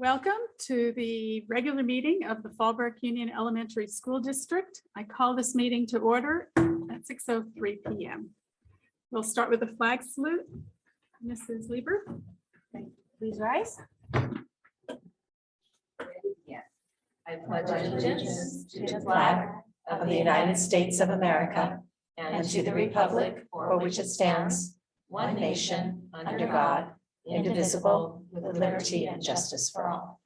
Welcome to the regular meeting of the Fallbrook Union Elementary School District. I call this meeting to order at 6:03 p.m. We'll start with the flag salute. Mrs. Lieber. Please rise. Yes. I pledge allegiance to the flag of the United States of America and to the republic for which it stands, one nation, under God, indivisible, with liberty and justice for all.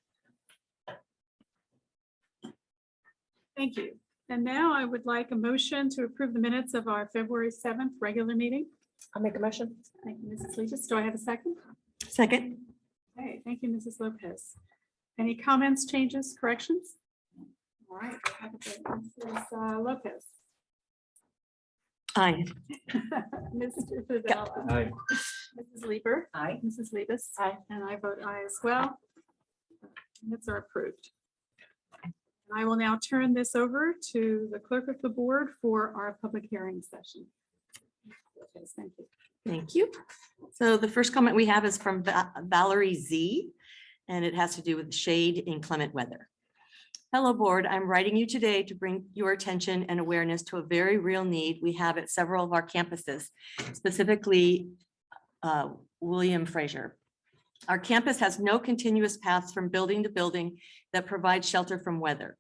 Thank you. And now I would like a motion to approve the minutes of our February 7th regular meeting. I'll make a motion. Thank you, Mrs. Legis. Do I have a second? Second. Okay, thank you, Mrs. Lopez. Any comments, changes, corrections? All right, we'll have it then. Mrs. Lopez. Aye. Mr. Fidel. Aye. Mrs. Lieber. Aye. Mrs. Libis. Aye. And I vote aye as well. Minutes are approved. I will now turn this over to the clerk of the board for our public hearing session. Yes, thank you. Thank you. So the first comment we have is from Valerie Z, and it has to do with shade in inclement weather. Hello, board. I'm writing you today to bring your attention and awareness to a very real need we have at several of our campuses, specifically William Fraser. Our campus has no continuous paths from building to building that provide shelter from weather.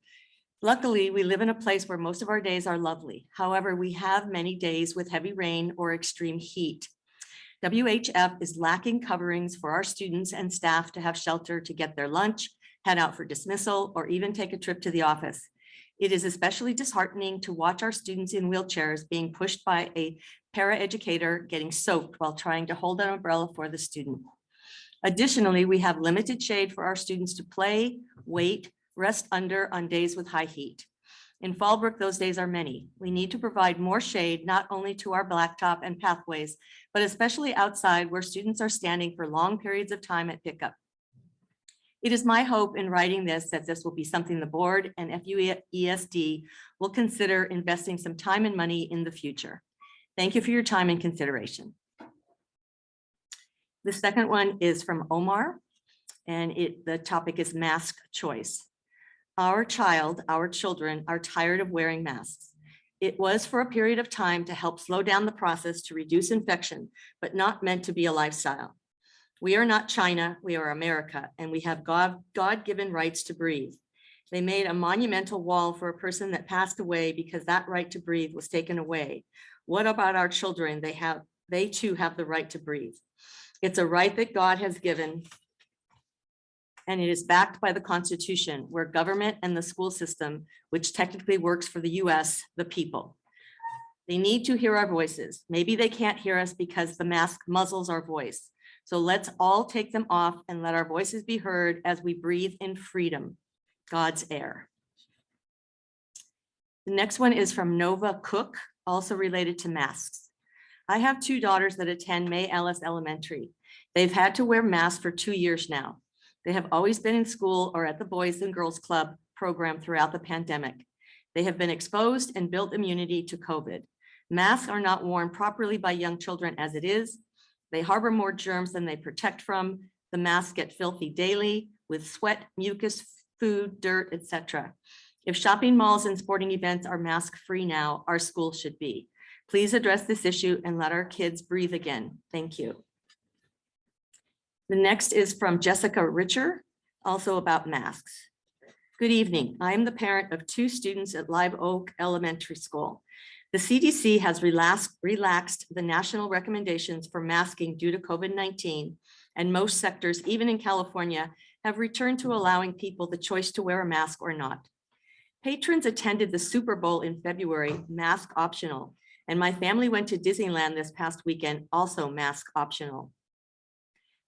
Luckily, we live in a place where most of our days are lovely. However, we have many days with heavy rain or extreme heat. WHF is lacking coverings for our students and staff to have shelter to get their lunch, head out for dismissal, or even take a trip to the office. It is especially disheartening to watch our students in wheelchairs being pushed by a paraeducator getting soaked while trying to hold an umbrella for the student. Additionally, we have limited shade for our students to play, wait, rest under on days with high heat. In Fallbrook, those days are many. We need to provide more shade, not only to our blacktop and pathways, but especially outside where students are standing for long periods of time at pickup. It is my hope in writing this that this will be something the board and FUESD will consider investing some time and money in the future. Thank you for your time and consideration. The second one is from Omar, and the topic is mask choice. Our children are tired of wearing masks. It was for a period of time to help slow down the process to reduce infection, but not meant to be a lifestyle. We are not China, we are America, and we have God-given rights to breathe. They made a monumental wall for a person that passed away because that right to breathe was taken away. What about our children? They too have the right to breathe. It's a right that God has given, and it is backed by the Constitution, where government and the school system, which technically works for the US, the people. They need to hear our voices. Maybe they can't hear us because the mask muzzles our voice. So let's all take them off and let our voices be heard as we breathe in freedom, God's air. The next one is from Nova Cook, also related to masks. I have two daughters that attend May Ellis Elementary. They've had to wear masks for 2 years now. They have always been in school or at the Boys and Girls Club program throughout the pandemic. They have been exposed and built immunity to COVID. Masks are not worn properly by young children as it is. They harbor more germs than they protect from. The masks get filthy daily with sweat, mucus, food, dirt, etc. If shopping malls and sporting events are mask-free now, our schools should be. Please address this issue and let our kids breathe again. Thank you. The next is from Jessica Richer, also about masks. Good evening. I am the parent of 2 students at Live Oak Elementary School. The CDC has relaxed the national recommendations for masking due to COVID-19, and most sectors, even in California, have returned to allowing people the choice to wear a mask or not. Patrons attended the Super Bowl in February, mask optional, and my family went to Disneyland this past weekend, also mask optional.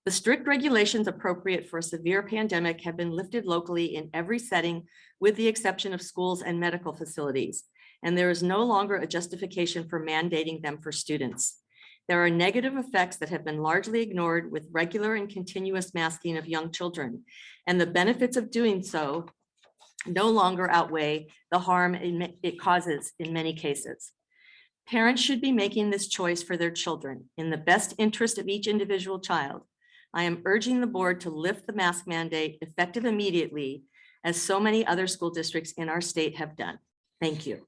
The strict regulations appropriate for a severe pandemic have been lifted locally in every setting, with the exception of schools and medical facilities, and there is no longer a justification for mandating them for students. There are negative effects that have been largely ignored with regular and continuous masking of young children, and the benefits of doing so no longer outweigh the harm it causes in many cases. Parents should be making this choice for their children in the best interest of each individual child. I am urging the board to lift the mask mandate effective immediately, as so many other school districts in our state have done. Thank you.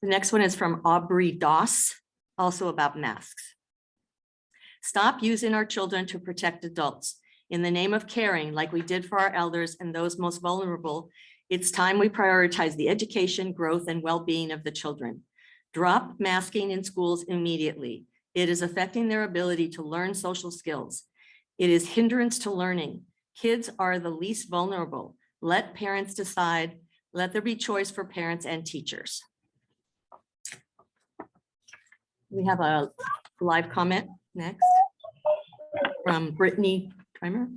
The next one is from Aubrey Doss, also about masks. Stop using our children to protect adults. In the name of caring, like we did for our elders and those most vulnerable, it's time we prioritize the education, growth, and well-being of the children. Drop masking in schools immediately. It is affecting their ability to learn social skills. It is hindrance to learning. Kids are the least vulnerable. Let parents decide. Let there be choice for parents and teachers. We have a live comment next from Brittany Trimer.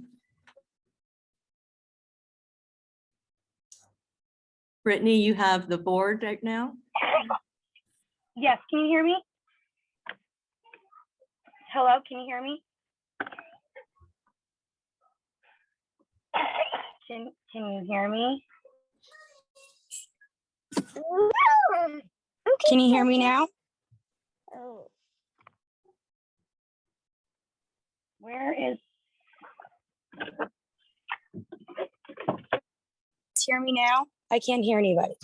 Brittany, you have the board right now. Yes, can you hear me? Hello, can you hear me? Can you hear me? Can you hear me now? Where is? Hear me now? I can't hear anybody.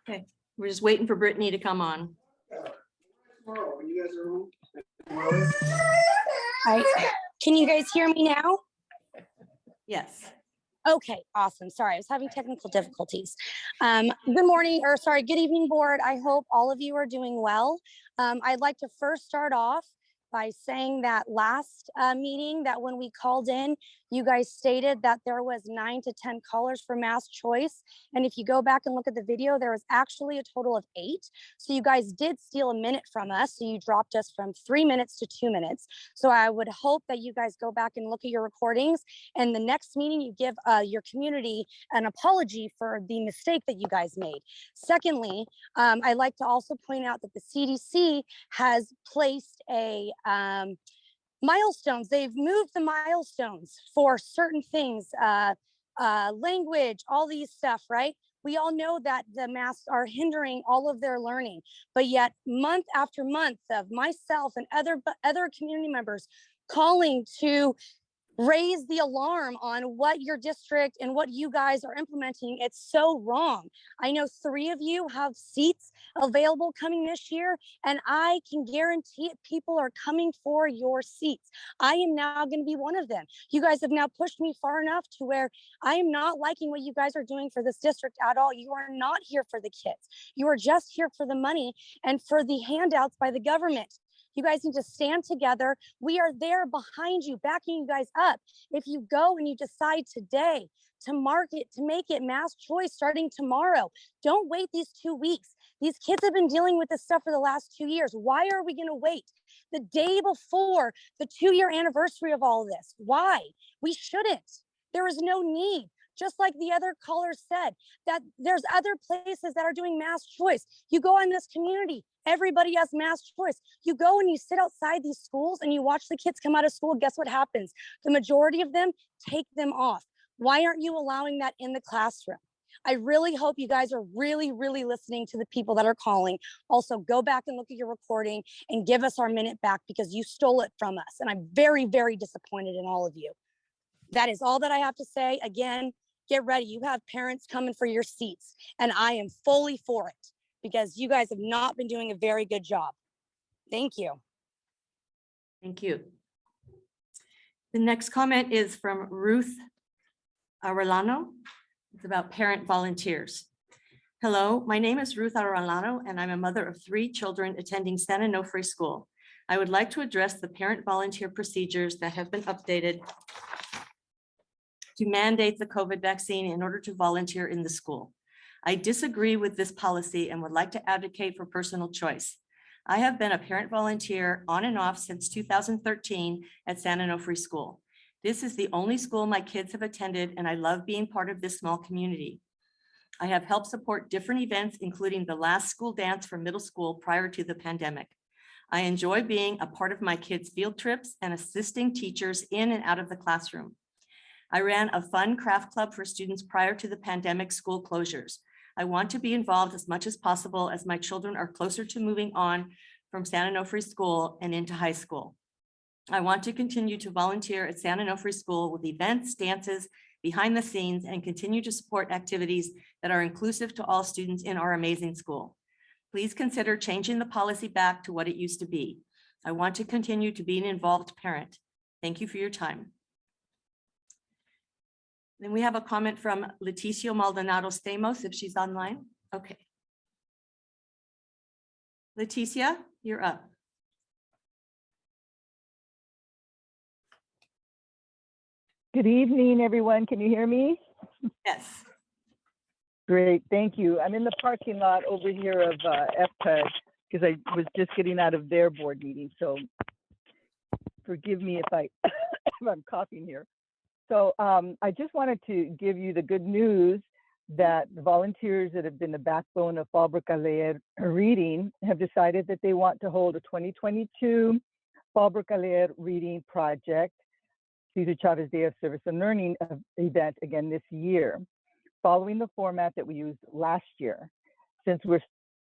Okay, we're just waiting for Brittany to come on. Can you guys hear me now? Yes. Okay, awesome. Sorry, I was having technical difficulties. Good morning, or sorry, good evening, board. I hope all of you are doing well. I'd like to first start off by saying that last meeting, that when we called in, you guys stated that there was 9 to 10 callers for mass choice. And if you go back and look at the video, there was actually a total of 8. So you guys did steal a minute from us. So you dropped us from 3 minutes to 2 minutes. So I would hope that you guys go back and look at your recordings, and the next meeting you give your community an apology for the mistake that you guys made. Secondly, I'd like to also point out that the CDC has placed a milestones. They've moved the milestones for certain things, language, all these stuff, right? We all know that the masks are hindering all of their learning, but yet month after month of myself and other community members calling to raise the alarm on what your district and what you guys are implementing. It's so wrong. I know 3 of you have seats available coming this year, and I can guarantee it, people are coming for your seats. I am now going to be one of them. You guys have now pushed me far enough to where I am not liking what you guys are doing for this district at all. You are not here for the kids. You are just here for the money and for the handouts by the government. You guys need to stand together. We are there behind you, backing you guys up. If you go and you decide today to make it mass choice starting tomorrow, don't wait these 2 weeks. These kids have been dealing with this stuff for the last 2 years. Why are we going to wait the day before the 2-year anniversary of all of this? Why? We shouldn't. There is no need. Just like the other callers said, that there's other places that are doing mass choice. You go in this community, everybody has mass choice. You go and you sit outside these schools and you watch the kids come out of school. Guess what happens? The majority of them take them off. Why aren't you allowing that in the classroom? I really hope you guys are really, really listening to the people that are calling. Also, go back and look at your recording and give us our minute back, because you stole it from us. And I'm very, very disappointed in all of you. That is all that I have to say. Again, get ready. You have parents coming for your seats, and I am fully for it, because you guys have not been doing a very good job. Thank you. Thank you. The next comment is from Ruth Arellano. It's about parent volunteers. Hello, my name is Ruth Arellano, and I'm a mother of 3 children attending San Onofre School. I would like to address the parent volunteer procedures that have been updated to mandate the COVID vaccine in order to volunteer in the school. I disagree with this policy and would like to advocate for personal choice. I have been a parent volunteer on and off since 2013 at San Onofre School. This is the only school my kids have attended, and I love being part of this small community. I have helped support different events, including the last school dance for middle school prior to the pandemic. I enjoy being a part of my kids' field trips and assisting teachers in and out of the classroom. I ran a fun craft club for students prior to the pandemic school closures. I want to be involved as much as possible, as my children are closer to moving on from San Onofre School and into high school. I want to continue to volunteer at San Onofre School with events, dances, behind the scenes, and continue to support activities that are inclusive to all students in our amazing school. Please consider changing the policy back to what it used to be. I want to continue to be an involved parent. Thank you for your time. Then we have a comment from Leticia Maldonado Stamos, if she's online. Okay. Leticia, you're up. Good evening, everyone. Can you hear me? Yes. Great, thank you. I'm in the parking lot over here of FPUD because I was just getting out of their board meeting. So forgive me if if I'm coughing here. So I just wanted to give you the good news that the volunteers that have been the backbone of Fallbrook Aleer Reading have decided that they want to hold a 2022 Fallbrook Aleer Reading Project Cesar Chavez Day of Service and Learning event again this year, following the format that we used last year. Since we're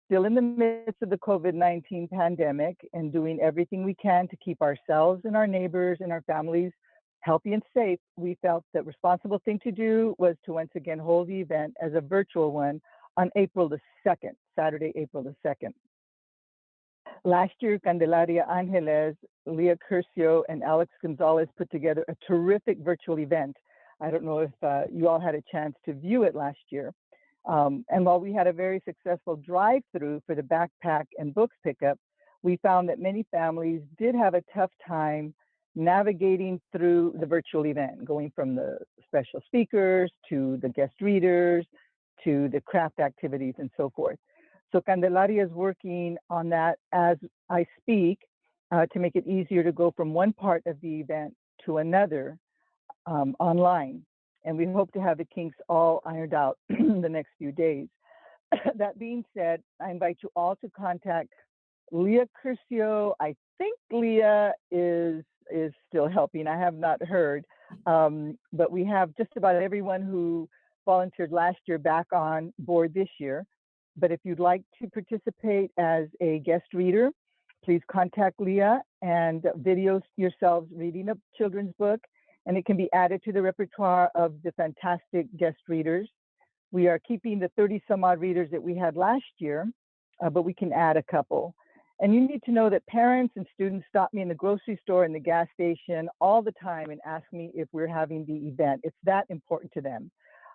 still in the midst of the COVID-19 pandemic and doing everything we can to keep ourselves and our neighbors and our families healthy and safe, we felt that responsible thing to do was to once again hold the event as a virtual one on April the 2nd, Saturday, April the 2nd. Last year, Candelaria Angeles, Leah Curcio, and Alex Gonzalez put together a terrific virtual event. I don't know if you all had a chance to view it last year. And while we had a very successful drive-through for the backpack and books pickup, we found that many families did have a tough time navigating through the virtual event, going from the special speakers to the guest readers to the craft activities and so forth. So Candelaria is working on that as I speak to make it easier to go from one part of the event to another online. And we hope to have the kinks all ironed out in the next few days. That being said, I invite you all to contact Leah Curcio. I think Leah is still helping. I have not heard, but we have just about everyone who volunteered last year back on board this year. But if you'd like to participate as a guest reader, please contact Leah and video yourselves reading a children's book, and it can be added to the repertoire of the fantastic guest readers. We are keeping the 30 some odd readers that we had last year, but we can add a couple. And you need to know that parents and students stop me in the grocery store and the gas station all the time and ask me if we're having the event. It's that important to them.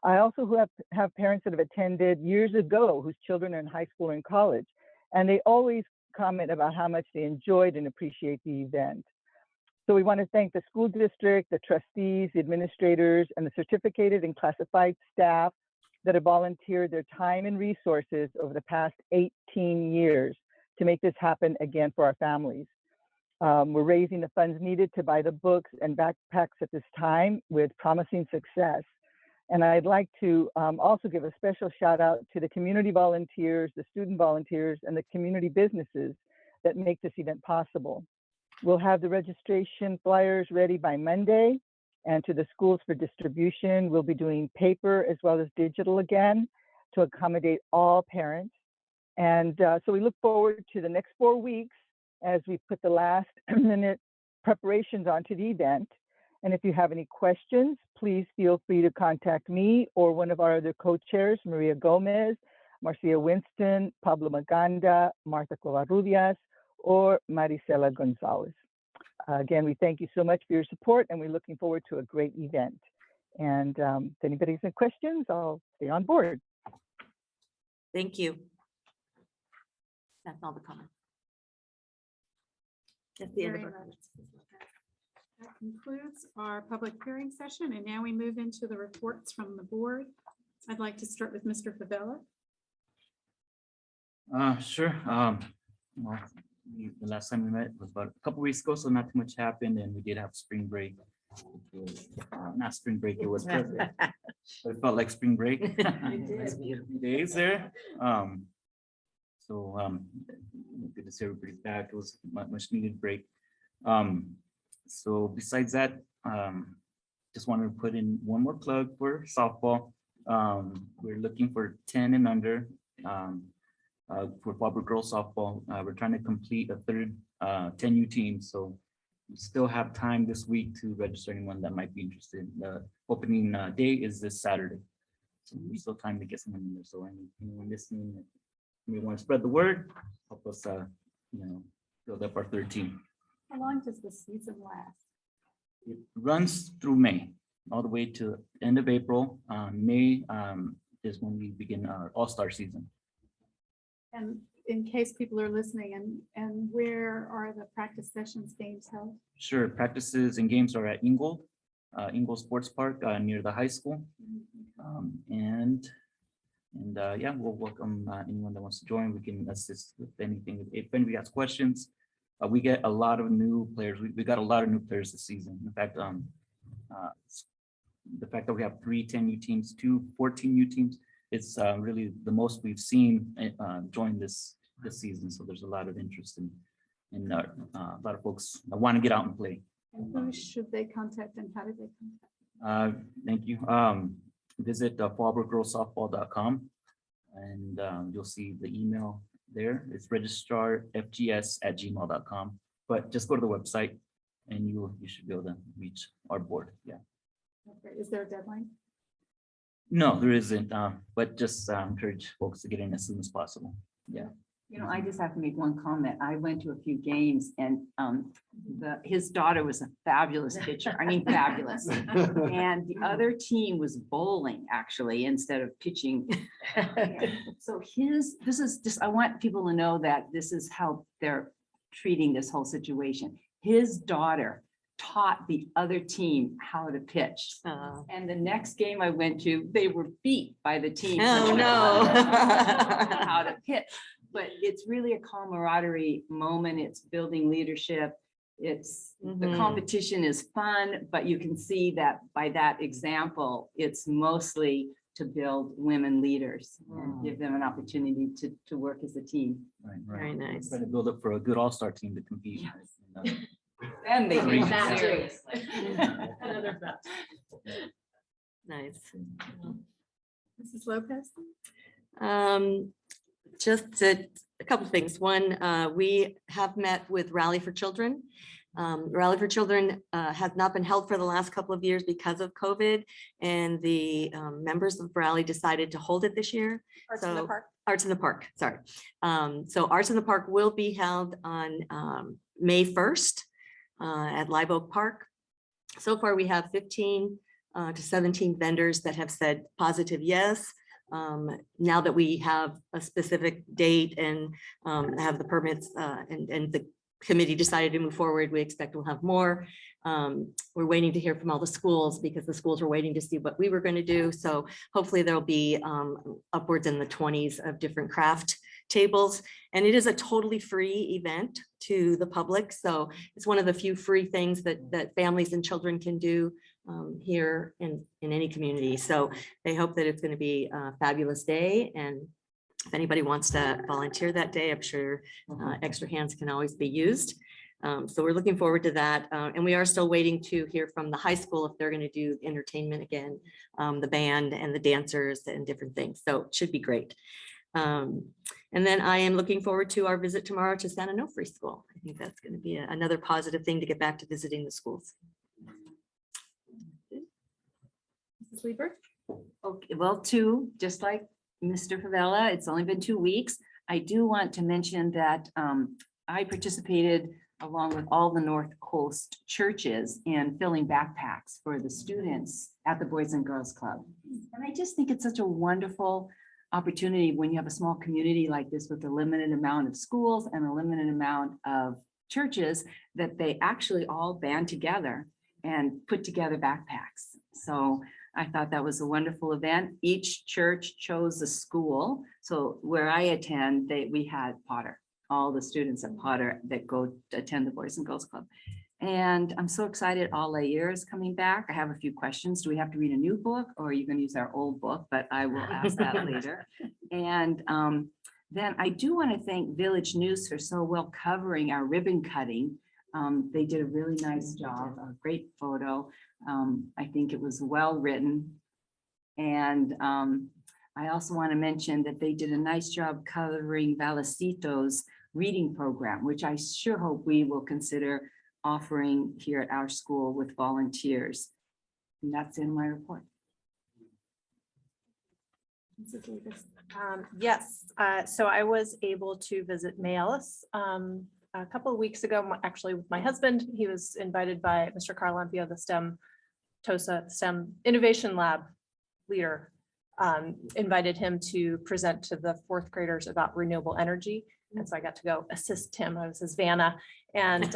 I also have parents that have attended years ago whose children are in high school or in college, and they always comment about how much they enjoyed and appreciate the event. So we want to thank the school district, the trustees, the administrators, and the certificated and classified staff that have volunteered their time and resources over the past 18 years to make this happen again for our families. We're raising the funds needed to buy the books and backpacks at this time with promising success. And I'd like to also give a special shout out to the community volunteers, the student volunteers, and the community businesses that make this event possible. We'll have the registration flyers ready by Monday, and to the schools for distribution, we'll be doing paper as well as digital again to accommodate all parents. And so we look forward to the next 4 weeks as we put the last minute preparations onto the event. And if you have any questions, please feel free to contact me or one of our other co-chairs, Maria Gomez, Marcia Winston, Pablo Maganda, Martha Covarrubias, or Maricela Gonzalez. Again, we thank you so much for your support, and we're looking forward to a great event. And if anybody has any questions, I'll stay on board. Thank you. That's all the comments. That's the end of Very our much. That concludes our public hearing session, and now we move into the reports from the board. I'd like to start with Mr. Favela. Sure. Well, the last time we met was about a couple weeks ago, so not too much happened, and we did have spring break. Not spring break, it was perfect, but it felt like spring break. Nice few days there. Good to see everybody's back. It was much needed break. So besides that, just wanted to put in one more plug for softball. We're looking for 10 and under. For Fallbrook girls softball, we're trying to complete a third 10U team. So we still have time this week to register anyone that might be interested. The opening day is this Saturday. So we still have time to get someone in there. So anyone listening, we want to spread the word, help us, build up our third team. How long does the season last? It runs through May, all the way to end of April. May is when we begin our all-star season. And in case people are listening, and where are the practice sessions, games held? Sure, practices and games are at Ingold Sports Park near the high school. And yeah, we'll welcome anyone that wants to join. We can assist with anything. If anybody has questions, we get a lot of new players. We got a lot of new players this season. In fact, the fact that we have 3 10U teams, 2 14U teams, it's really the most we've seen join this season. So there's a lot of interest in a lot of folks that want to get out and play. And who should they contact and how do they contact? Thank you. Visit fallbrookgirlsoftball.com and you'll see the email there. It's registrarfgs@gmail.com. But just go to the website and you should be able to reach our board. Yeah. Okay. Is there a deadline? No, there isn't, but just encourage folks to get in as soon as possible. Yeah. You know, I just have to make one comment. I went to a few games and his daughter was a fabulous pitcher. I mean, fabulous. And the other team was bowling actually instead of pitching. So this is just, I want people to know that this is how they're treating this whole situation. His daughter taught the other team how to pitch. And the next game I went to, they were beat by the team. Oh, no. How to pitch. But it's really a camaraderie moment. It's building leadership. It's the competition is fun, but you can see that by that example, it's mostly to build women leaders and give them an opportunity to work as a team. Right. Very nice. Trying to build up for a good all-star team to compete. Yes. And they Great. do that too. Nice. Mrs. Lopez? Just a couple things. One, we have met with Rally for Children. Rally for Children has not been held for the last couple of years because of COVID, and the members of Rally decided to hold it this year. Arts in the Park. Arts in the Park, sorry. So Arts in the Park will be held on May 1st at Live Oak Park. So far, we have 15 to 17 vendors that have said positive yes. Now that we have a specific date and have the permits and the committee decided to move forward, we expect we'll have more. We're waiting to hear from all the schools because the schools were waiting to see what we were going to do. So hopefully there'll be upwards in the 20s of different craft tables. And it is a totally free event to the public. So it's one of the few free things that families and children can do here in any community. So they hope that it's going to be a fabulous day. And if anybody wants to volunteer that day, I'm sure extra hands can always be used. So we're looking forward to that. And we are still waiting to hear from the high school if they're going to do entertainment again, the band and the dancers and different things. So it should be great. And then I am looking forward to our visit tomorrow to Santa Onofre School. I think that's going to be another positive thing to get back to visiting the schools. Mrs. Lieber? Okay, well, just like Mr. Favela, it's only been 2 weeks. I do want to mention that I participated along with all the North Coast churches in filling backpacks for the students at the Boys and Girls Club. And I just think it's such a wonderful opportunity when you have a small community like this with a limited amount of schools and a limited amount of churches that they actually all band together and put together backpacks. So I thought that was a wonderful event. Each church chose a school. So where I attend, we had Potter, all the students at Potter that go to attend the Boys and Girls Club. And I'm so excited all the years coming back. I have a few questions. Do we have to read a new book or are you going to use our old book? But I will ask that later. And then I do want to thank Village News for so well covering our ribbon cutting. They did a really nice job, a great photo. I think it was well written. And I also want to mention that they did a nice job covering Vallecito's reading program, which I sure hope we will consider offering here at our school with volunteers. And that's in my report. Mrs. Davis. Yes, so I was able to visit Maylis a couple of weeks ago, actually with my husband. He was invited by Mr. Carlampio, the TOSA STEM Innovation Lab leader, invited him to present to the fourth graders about renewable energy. And so I got to go assist him. I was his Vanna. And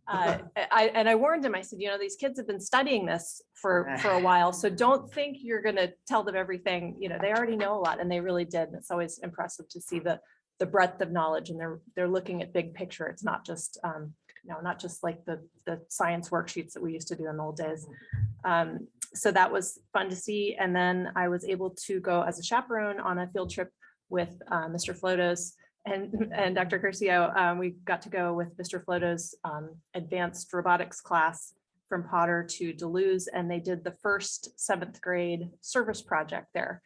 I warned him, I said, you know, these kids have been studying this for a while. So don't think you're going to tell them everything. You know, they already know a lot, and they really did. And it's always impressive to see the breadth of knowledge, and they're looking at big picture. It's not just, not just like the science worksheets that we used to do in the old days. So that was fun to see. And then I was able to go as a chaperone on a field trip with Mr. Flotos and Dr. Curcio. We got to go with Mr. Flotos' advanced robotics class from Potter to Duluth, and they did the first 7th grade service project there,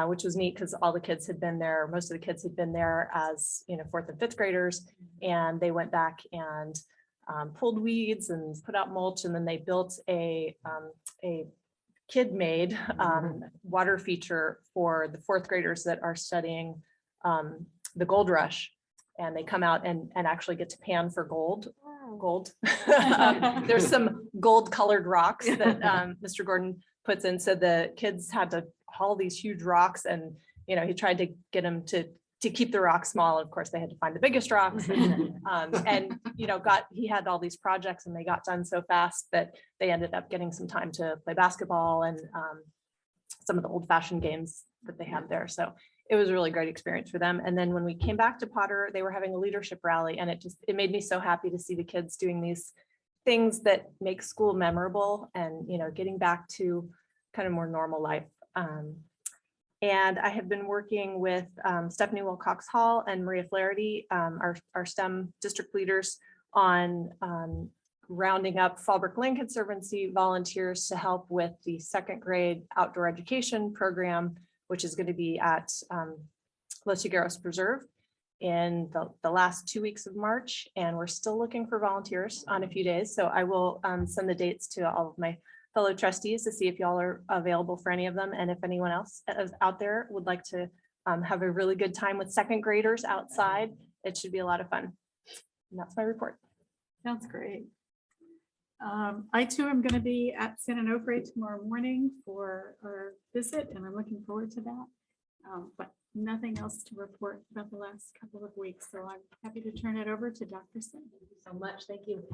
which was neat because all the kids had been there. Most of the kids had been there as 4th and 5th graders, and they went back and pulled weeds and put out mulch, and then they built a kid-made water feature for the 4th graders that are studying the gold rush, and they come out and actually get to pan for gold. There's some gold colored rocks that Mr. Gordon puts in. So the kids had to haul these huge rocks, and he tried to get them to keep the rocks small. Of course, they had to find the biggest rocks, and he had all these projects, and they got done so fast that they ended up getting some time to play basketball and some of the old-fashioned games that they had there. So it was a really great experience for them. And then when we came back to Potter, they were having a leadership rally, and it made me so happy to see the kids doing these things that make school memorable and, getting back to kind of more normal life. And I have been working with Stephanie Wilcox Hall and Maria Flaherty, our STEM district leaders, on rounding up Fallbrook Land Conservancy volunteers to help with the 2nd grade outdoor education program, which is going to be at Los Higueros Preserve in the last 2 weeks of March. And we're still looking for volunteers on a few days. So I will send the dates to all of my fellow trustees to see if y'all are available for any of them. And if anyone else is out there would like to have a really good time with 2nd graders outside, it should be a lot of fun. And that's my report. Sounds great. I too am going to be at San Onofre tomorrow morning for our visit, and I'm looking forward to that. But nothing else to report about the last couple of weeks. So I'm happy to turn it over to Dr. Sim. Thank you so much. Thank you.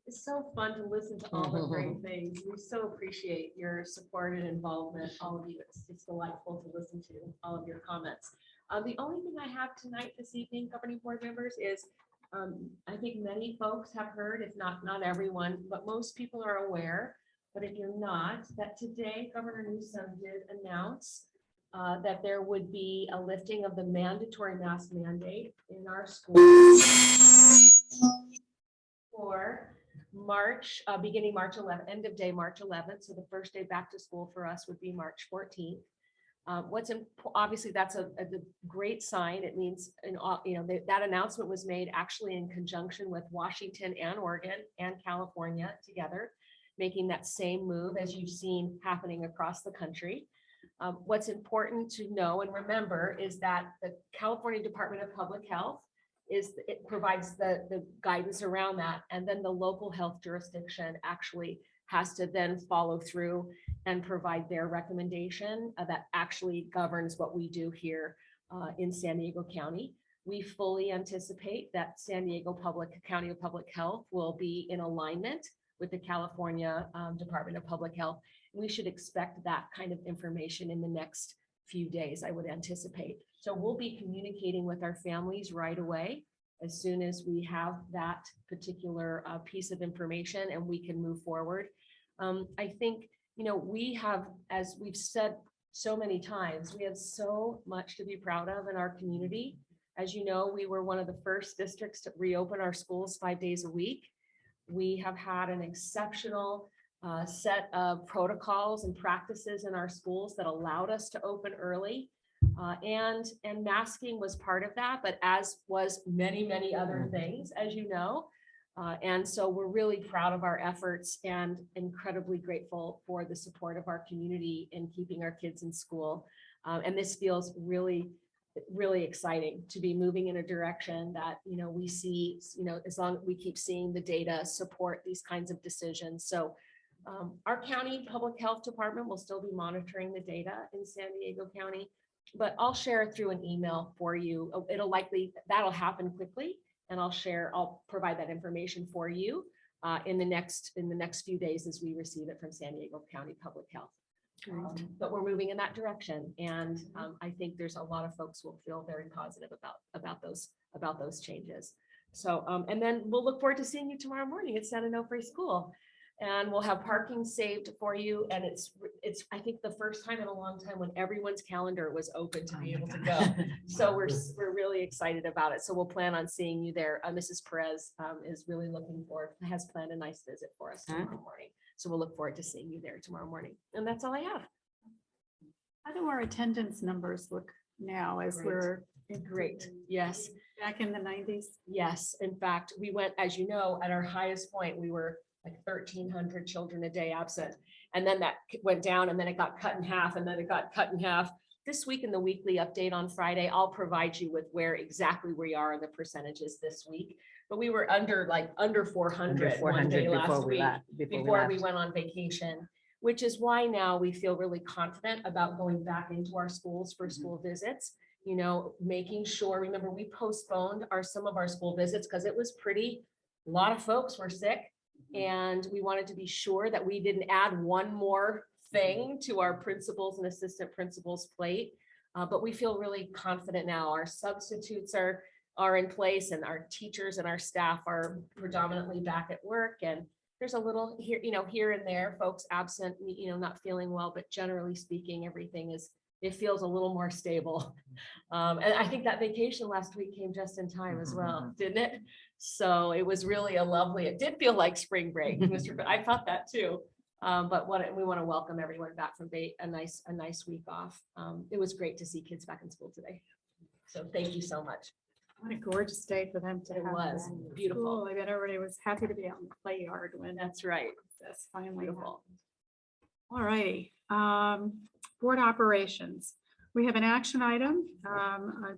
It's so fun to listen to all the great things. We so appreciate your support and involvement, all of you. It's delightful to listen to all of your comments. The only thing I have tonight, this evening, governing board members, is I think many folks have heard, if not everyone, but most people are aware, but if you're not, that today Governor Newsom did announce that there would be a lifting of the mandatory mask mandate in our schools for March, beginning March 11th, end of day March 11th. So the first day back to school for us would be March 14th. Obviously that's a great sign. It means, that announcement was made actually in conjunction with Washington and Oregon and California together, making that same move as you've seen happening across the country. What's important to know and remember is that the California Department of Public Health it provides the guidance around that, and then the local health jurisdiction actually has to then follow through and provide their recommendation that actually governs what we do here in San Diego County. We fully anticipate that San Diego County of Public Health will be in alignment with the California Department of Public Health. We should expect that kind of information in the next few days, I would anticipate. So we'll be communicating with our families right away as soon as we have that particular piece of information and we can move forward. I think, we have, as we've said so many times, we have so much to be proud of in our community. As you know, we were one of the first districts to reopen our schools 5 days a week. We have had an exceptional set of protocols and practices in our schools that allowed us to open early. And masking was part of that, but as was many other things, as you know. And so we're really proud of our efforts and incredibly grateful for the support of our community in keeping our kids in school. And this feels really exciting to be moving in a direction that, we see, as long as we keep seeing the data support these kinds of decisions. So our county public health department will still be monitoring the data in San Diego County, but I'll share it through an email for you. That'll happen quickly. And I'll provide that information for you in the next few days as we receive it from San Diego County Public Health. But we're moving in that direction. And I think there's a lot of folks who will feel very positive about those changes. So, and then we'll look forward to seeing you tomorrow morning at San Onofre School. And we'll have parking saved for you. And it's I think the first time in a long time when everyone's calendar was open to be able to go. So we're really excited about it. So we'll plan on seeing you there. Mrs. Perez is really looking forward, has planned a nice visit for us tomorrow morning. So we'll look forward to seeing you there tomorrow morning. And that's all I have. How do our attendance numbers look now as we're Great. Yes. back in the 90s? Yes. In fact, we went, as you know, at our highest point, we were like 1,300 children a day absent. And then that went down and then it got cut in half and then it got cut in half. This week in the weekly update on Friday, I'll provide you with where exactly we are in the percentages this week. But we were under 400 one day last week before we went on vacation, which is why now we feel really confident about going back into our schools for school visits, making sure, remember, we postponed some of our school visits because it was a lot of folks were sick. And we wanted to be sure that we didn't add one more thing to our principals and assistant principals plate. But we feel really confident now. Our substitutes are in place and our teachers and our staff are predominantly back at work. And there's a little here and there, folks absent, not feeling well, but generally speaking, it feels a little more stable. And I think that vacation last week came just in time as well, didn't it? So it was really it did feel like spring break. I thought that too. But we want to welcome everyone back from a nice week off. It was great to see kids back in school today. So thank you so much. What a gorgeous day for them to have. It was that. beautiful. Cool. I bet everybody was happy to be out in the play yard when That's right. that's finally Beautiful. happened. All righty. Board operations. We have an action item.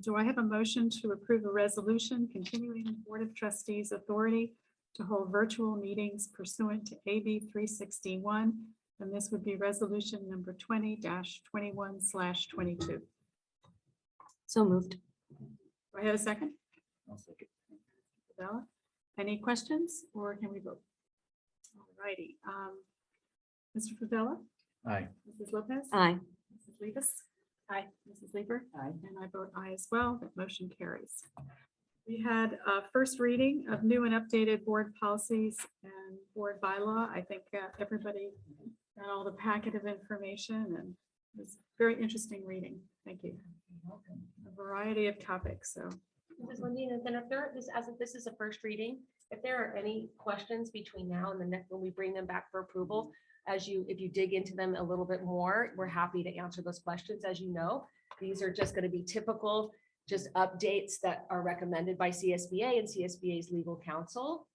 Do I have a motion to approve a resolution continuing the Board of Trustees authority to hold virtual meetings pursuant to AB 361? And this would be resolution number 20-21/22. So moved. Do I have a second? I'll second. Bella? Any questions or can we vote? All righty. Mr. Favela? Aye. Mrs. Lopez? Aye. Mrs. Levis? Aye. Mrs. Leeper? Aye. And I vote aye as well. That motion carries. We had a first reading of new and updated board policies and board bylaw. I think everybody got all the packet of information and it was very interesting reading. Thank you. A variety of topics. So Mrs. Lundin, and then if this is a first reading, if there are any questions between now and the next, when we bring them back for approval, if you dig into them a little bit more, we're happy to answer those questions. As you know, these are just going to be typical, just updates that are recommended by CSBA and CSBA's legal counsel.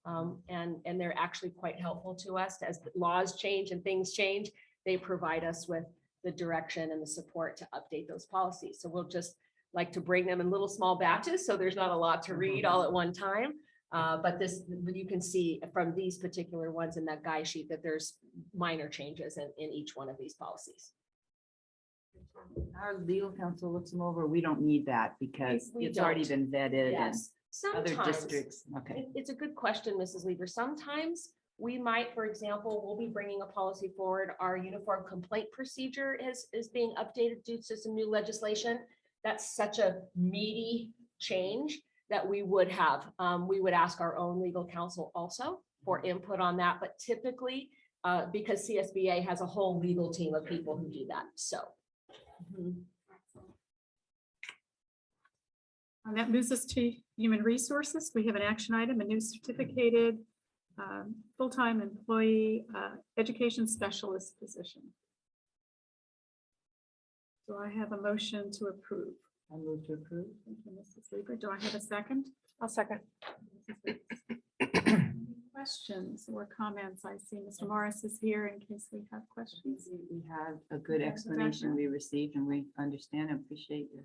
And they're actually quite helpful to us as the laws change and things change. They provide us with the direction and the support to update those policies. So we'll just like to bring them in little small batches. So there's not a lot to read all at one time. But you can see from these particular ones in that guide sheet that there's minor changes in each one of these policies. Our legal counsel looks them over. We don't need that because We it's already don't. been vetted and Yes, other sometimes. districts. Okay. It's a good question, Mrs. Lever. Sometimes we might, for example, we'll be bringing a policy forward. Our uniform complaint procedure is being updated due to some new legislation. That's such a meaty change that we would ask our own legal counsel also for input on that. But typically, because CSBA has a whole legal team of people who do that. So. And that moves us to human resources. We have an action item, a new certificated full-time employee education specialist position. Do I have a motion to approve? I move to approve. Thank you, Mrs. Lieber. Do I have a second? I'll second. Questions or comments? I see Mr. Morris is here in case we have questions. We have a good Okay, explanation we received and we understand and appreciate you.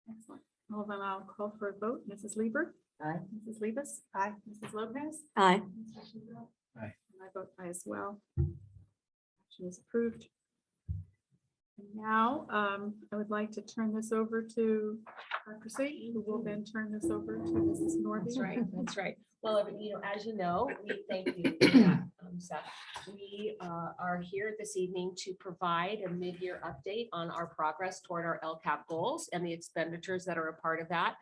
Excellent. Well, then I'll call for a vote. Mrs. Lieber? Aye. Mrs. Libas? Aye. Mrs. Lopez? Aye. Mr. Shingle? Aye. And I vote aye as well. Action is approved. And now, I would like to turn this over to Dr. Satan, who will then turn this over to Mrs. Norby. That's right, that's right. Well, as you know, we thank you, Seth. We are here this evening to provide a mid-year update on our progress toward our LCAP goals and the expenditures that are a part of that.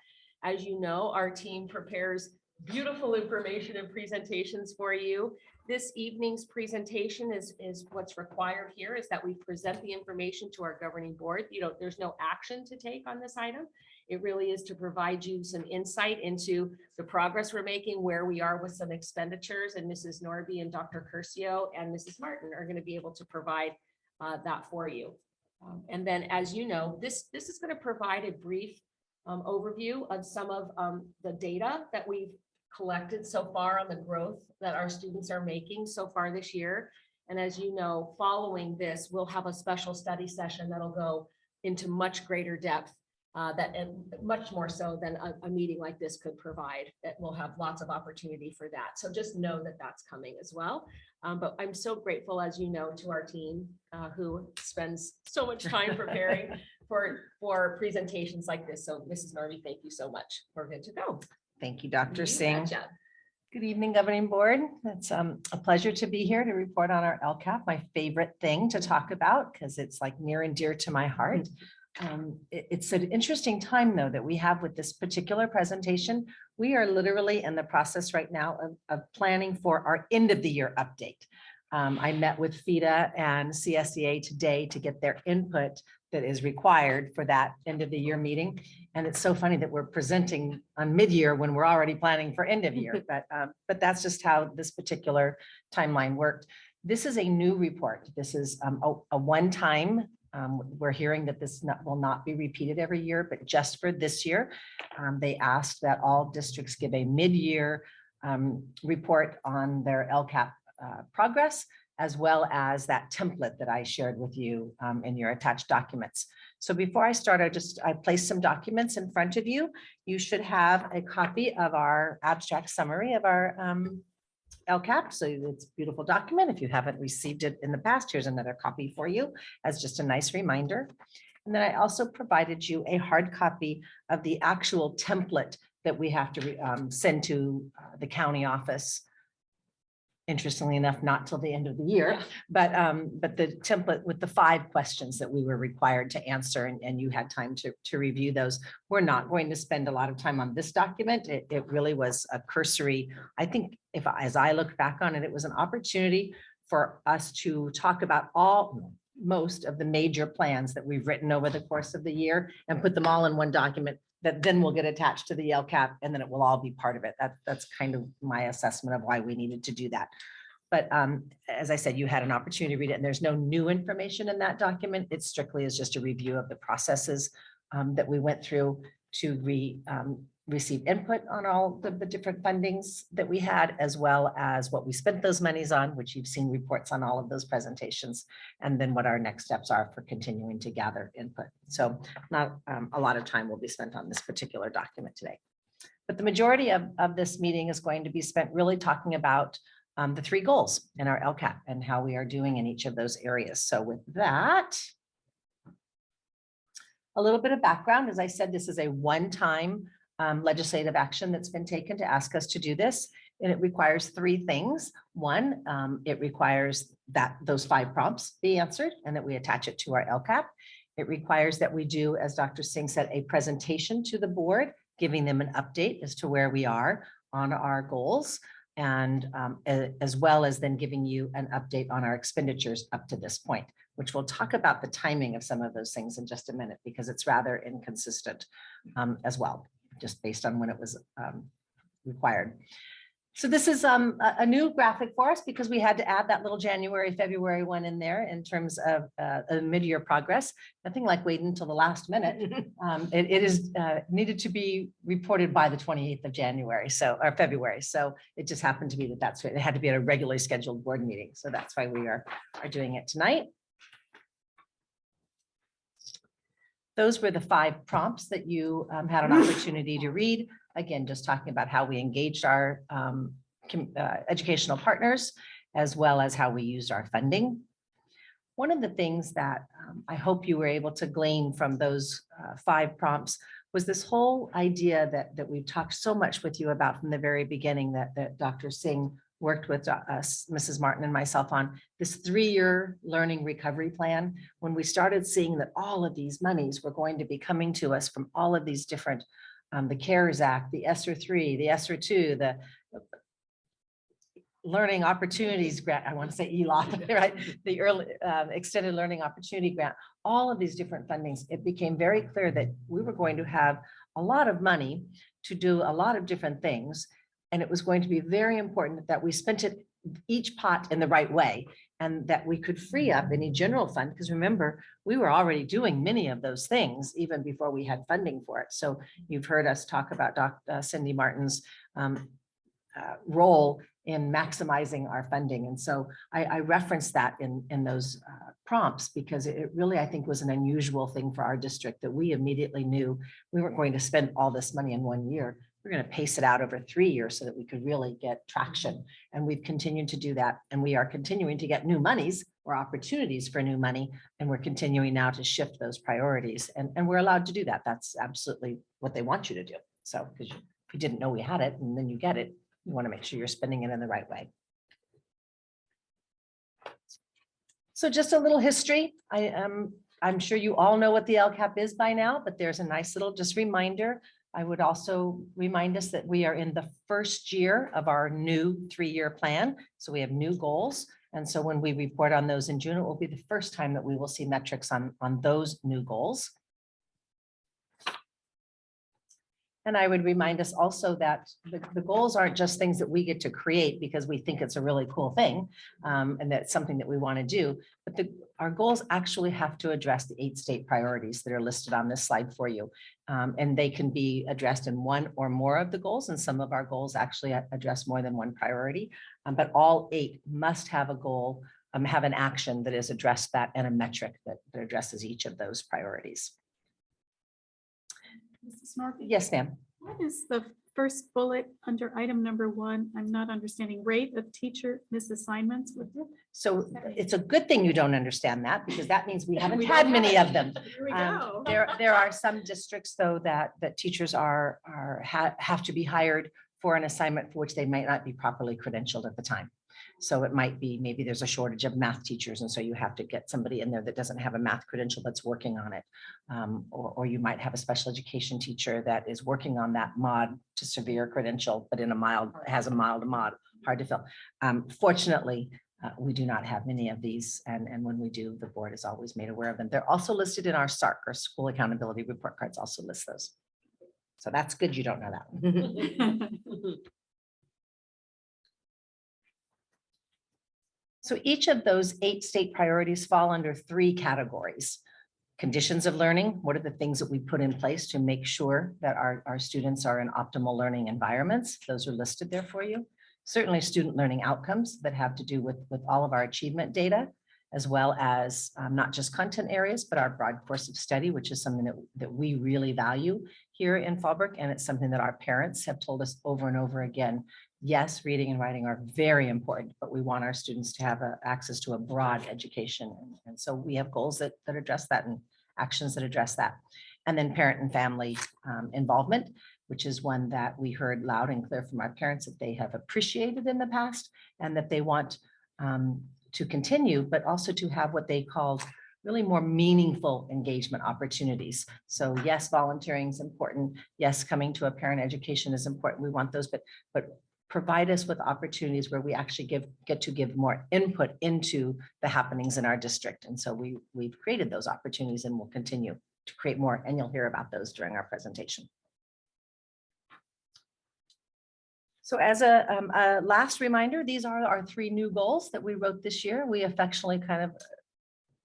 As you know, our team prepares beautiful information and presentations for you. This evening's presentation is what's required here, is that we present the information to our governing board. There's no action to take on this item. It really is to provide you some insight into the progress we're making, where we are with some expenditures, and Mrs. Norby and Dr. Curcio and Mrs. Martin are going to be able to provide that for you. And then, as you know, this is going to provide a brief overview of some of the data that we've collected so far on the growth that our students are making so far this year. And as you know, following this, we'll have a special study session that'll go into much greater depth, and much more so than a meeting like this could provide. That we'll have lots of opportunity for that. So just know that that's coming as well. But I'm so grateful, as you know, to our team who spends so much time preparing for presentations like this. So Mrs. Norby, thank you so much. We're good to go. Thank you, Dr. You Singh. betcha. Good evening, Governing Board. It's a pleasure to be here to report on our LCAP, my favorite thing to talk about because it's like near and dear to my heart. It's an interesting time, though, that we have with this particular presentation. We are literally in the process right now of planning for our end of the year update. I met with FIDA and CSEA today to get their input that is required for that end of the year meeting. And it's so funny that we're presenting on mid-year when we're already planning for end of year, but that's just how this particular timeline worked. This is a new report. This is a one-time. We're hearing that this will not be repeated every year, but just for this year, they asked that all districts give a mid-year report on their LCAP progress, as well as that template that I shared with you in your attached documents. So before I start, I placed some documents in front of you. You should have a copy of our abstract summary of our LCAP. So it's a beautiful document. If you haven't received it in the past, here's another copy for you as just a nice reminder. And then I also provided you a hard copy of the actual template that we have to send to the county office. Interestingly enough, not till the end of the year, but the template with the 5 questions that we were required to answer, and you had time to review those. We're not going to spend a lot of time on this document. It really was a cursory. I think as I look back on it, it was an opportunity for us to talk about most of the major plans that we've written over the course of the year and put them all in one document that then will get attached to the LCAP, and then it will all be part of it. That's kind of my assessment of why we needed to do that. But as I said, you had an opportunity to read it, and there's no new information in that document. It strictly is just a review of the processes that we went through to receive input on all the different fundings that we had, as well as what we spent those monies on, which you've seen reports on all of those presentations, and then what our next steps are for continuing to gather input. So not a lot of time will be spent on this particular document today. But the majority of this meeting is going to be spent really talking about the 3 goals in our LCAP and how we are doing in each of those areas. So with that, a little bit of background. As I said, this is a one-time legislative action that's been taken to ask us to do this. And it requires 3 things. One, it requires that those 5 prompts be answered and that we attach it to our LCAP. It requires that we do, as Dr. Singh said, a presentation to the board, giving them an update as to where we are on our goals, and as well as then giving you an update on our expenditures up to this point, which we'll talk about the timing of some of those things in just a minute, because it's rather inconsistent as well, just based on when it was required. So this is a new graphic for us because we had to add that little January, February one in there in terms of a mid-year progress. Nothing like waiting until the last minute. It is needed to be reported by the 28th of January, or February. So it just happened to be that's it. It had to be at a regularly scheduled board meeting. So that's why we are doing it tonight. Those were the 5 prompts that you had an opportunity to read. Again, just talking about how we engaged our educational partners, as well as how we used our funding. One of the things that I hope you were able to glean from those 5 prompts was this whole idea that we've talked so much with you about from the very beginning that Dr. Singh worked with us, Mrs. Martin and myself on this 3-year learning recovery plan. When we started seeing that all of these monies were going to be coming to us from all of these different, the CARES Act, the ESSER 3, the ESSER 2, the Learning Opportunities Grant, I want to say ELOP, right? The early extended learning opportunity grant, all of these different fundings, it became very clear that we were going to have a lot of money to do a lot of different things. And it was going to be very important that we spent it each pot in the right way and that we could free up any general fund. Because remember, we were already doing many of those things even before we had funding for it. So you've heard us talk about Dr. Cindy Martin's role in maximizing our funding. And so I referenced that in those prompts because it really, I think, was an unusual thing for our district that we immediately knew we weren't going to spend all this money in 1 year. We're going to pace it out over 3 years so that we could really get traction. And we've continued to do that. And we are continuing to get new monies or opportunities for new money. And we're continuing now to shift those priorities. And we're allowed to do that. That's absolutely what they want you to do. So because if you didn't know we had it and then you get it, you want to make sure you're spending it in the right way. So just a little history. I'm sure you all know what the LCAP is by now, but there's a nice little just reminder. I would also remind us that we are in the first year of our new 3-year plan. So we have new goals. And so when we report on those in June, it will be the first time that we will see metrics on those new goals. And I would remind us also that the goals aren't just things that we get to create because we think it's a really cool thing and that's something that we want to do. But our goals actually have to address the 8 state priorities that are listed on this slide for you. And they can be addressed in 1 or more of the goals. And some of our goals actually address more than 1 priority. But all 8 must have a goal, have an action that is addressed that and a metric that addresses each of those priorities. Mrs. Norby? Yes, ma'am. What is the first bullet under item number 1? I'm not understanding. Rate of teacher misassignments. So it's a good thing you don't understand that because that means we haven't We had don't many have of them. Here we go. There are some districts though that teachers have to be hired for an assignment for which they might not be properly credentialed at the time. So it might be, maybe there's a shortage of math teachers. And so you have to get somebody in there that doesn't have a math credential that's working on it. Or you might have a special education teacher that is working on that mod to severe credential, but has a mild to mod, hard to fill. Fortunately, we do not have many of these. And when we do, the board is always made aware of them. They're also listed in our SARC, our school accountability report cards also list those. So that's good. You don't know that. So each of those 8 state priorities fall under 3 categories. Conditions of learning, what are the things that we put in place to make sure that our students are in optimal learning environments? Those are listed there for you. Certainly student learning outcomes that have to do with all of our achievement data, as well as not just content areas, but our broad course of study, which is something that we really value here in Fallbrook. And it's something that our parents have told us over and over again. Yes, reading and writing are very important, but we want our students to have access to a broad education. And so we have goals that address that and actions that address that. And then parent and family involvement, which is one that we heard loud and clear from our parents that they have appreciated in the past and that they want to continue, but also to have what they called really more meaningful engagement opportunities. So yes, volunteering is important. Yes, coming to a parent education is important. We want those, but provide us with opportunities where we actually get to give more input into the happenings in our district. And so we've created those opportunities and we'll continue to create more, and you'll hear about those during our presentation. So as a last reminder, these are our 3 new goals that we wrote this year. We affectionately kind of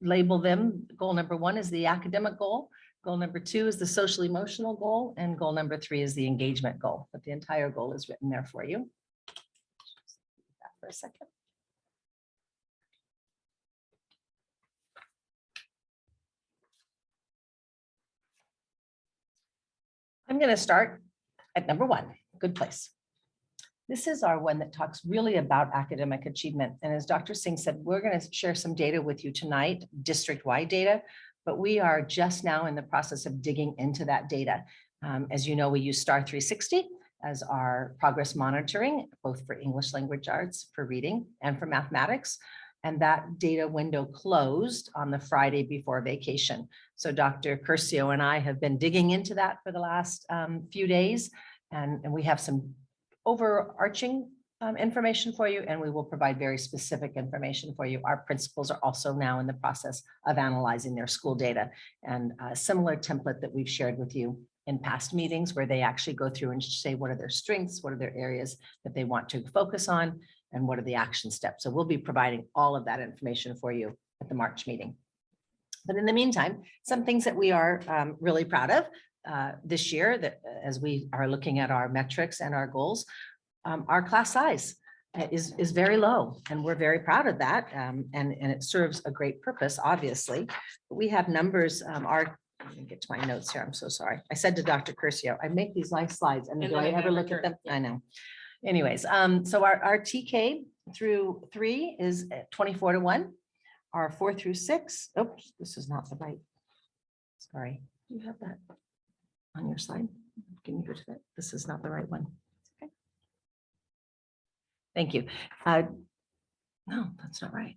label them. Goal number 1 is the academic goal. Goal number 2 is the social emotional goal. And goal number 3 is the engagement goal. But the entire goal is written there for you. For a second. I'm going to start at number 1, good place. This is our one that talks really about academic achievement. And as Dr. Singh said, we're going to share some data with you tonight, district-wide data, but we are just now in the process of digging into that data. As you know, we use STAR 360 as our progress monitoring, both for English language arts, for reading, and for mathematics. And that data window closed on the Friday before vacation. So Dr. Curcio and I have been digging into that for the last few days, and we have some overarching information for you, and we will provide very specific information for you. Our principals are also now in the process of analyzing their school data, and a similar template that we've shared with you in past meetings, where they actually go through and say what are their strengths, what are their areas that they want to focus on, and what are the action steps. So we'll be providing all of that information for you at the March meeting. But in the meantime, some things that we are really proud of this year, that as we are looking at our metrics and our goals, our class size is very low, and we're very proud of that. And it serves a great purpose, obviously. But we have numbers, let me get to my notes here. I'm so sorry. I said to Dr. Curcio, I make these nice slides, and do I ever look at them? I know. Anyways, so our TK through 3 is 24-1. Our 4 through 6, oops, this is not the right. Sorry, do you have that on your slide? Can you go to that? This is not the right one. Okay. Thank you. No, that's not right.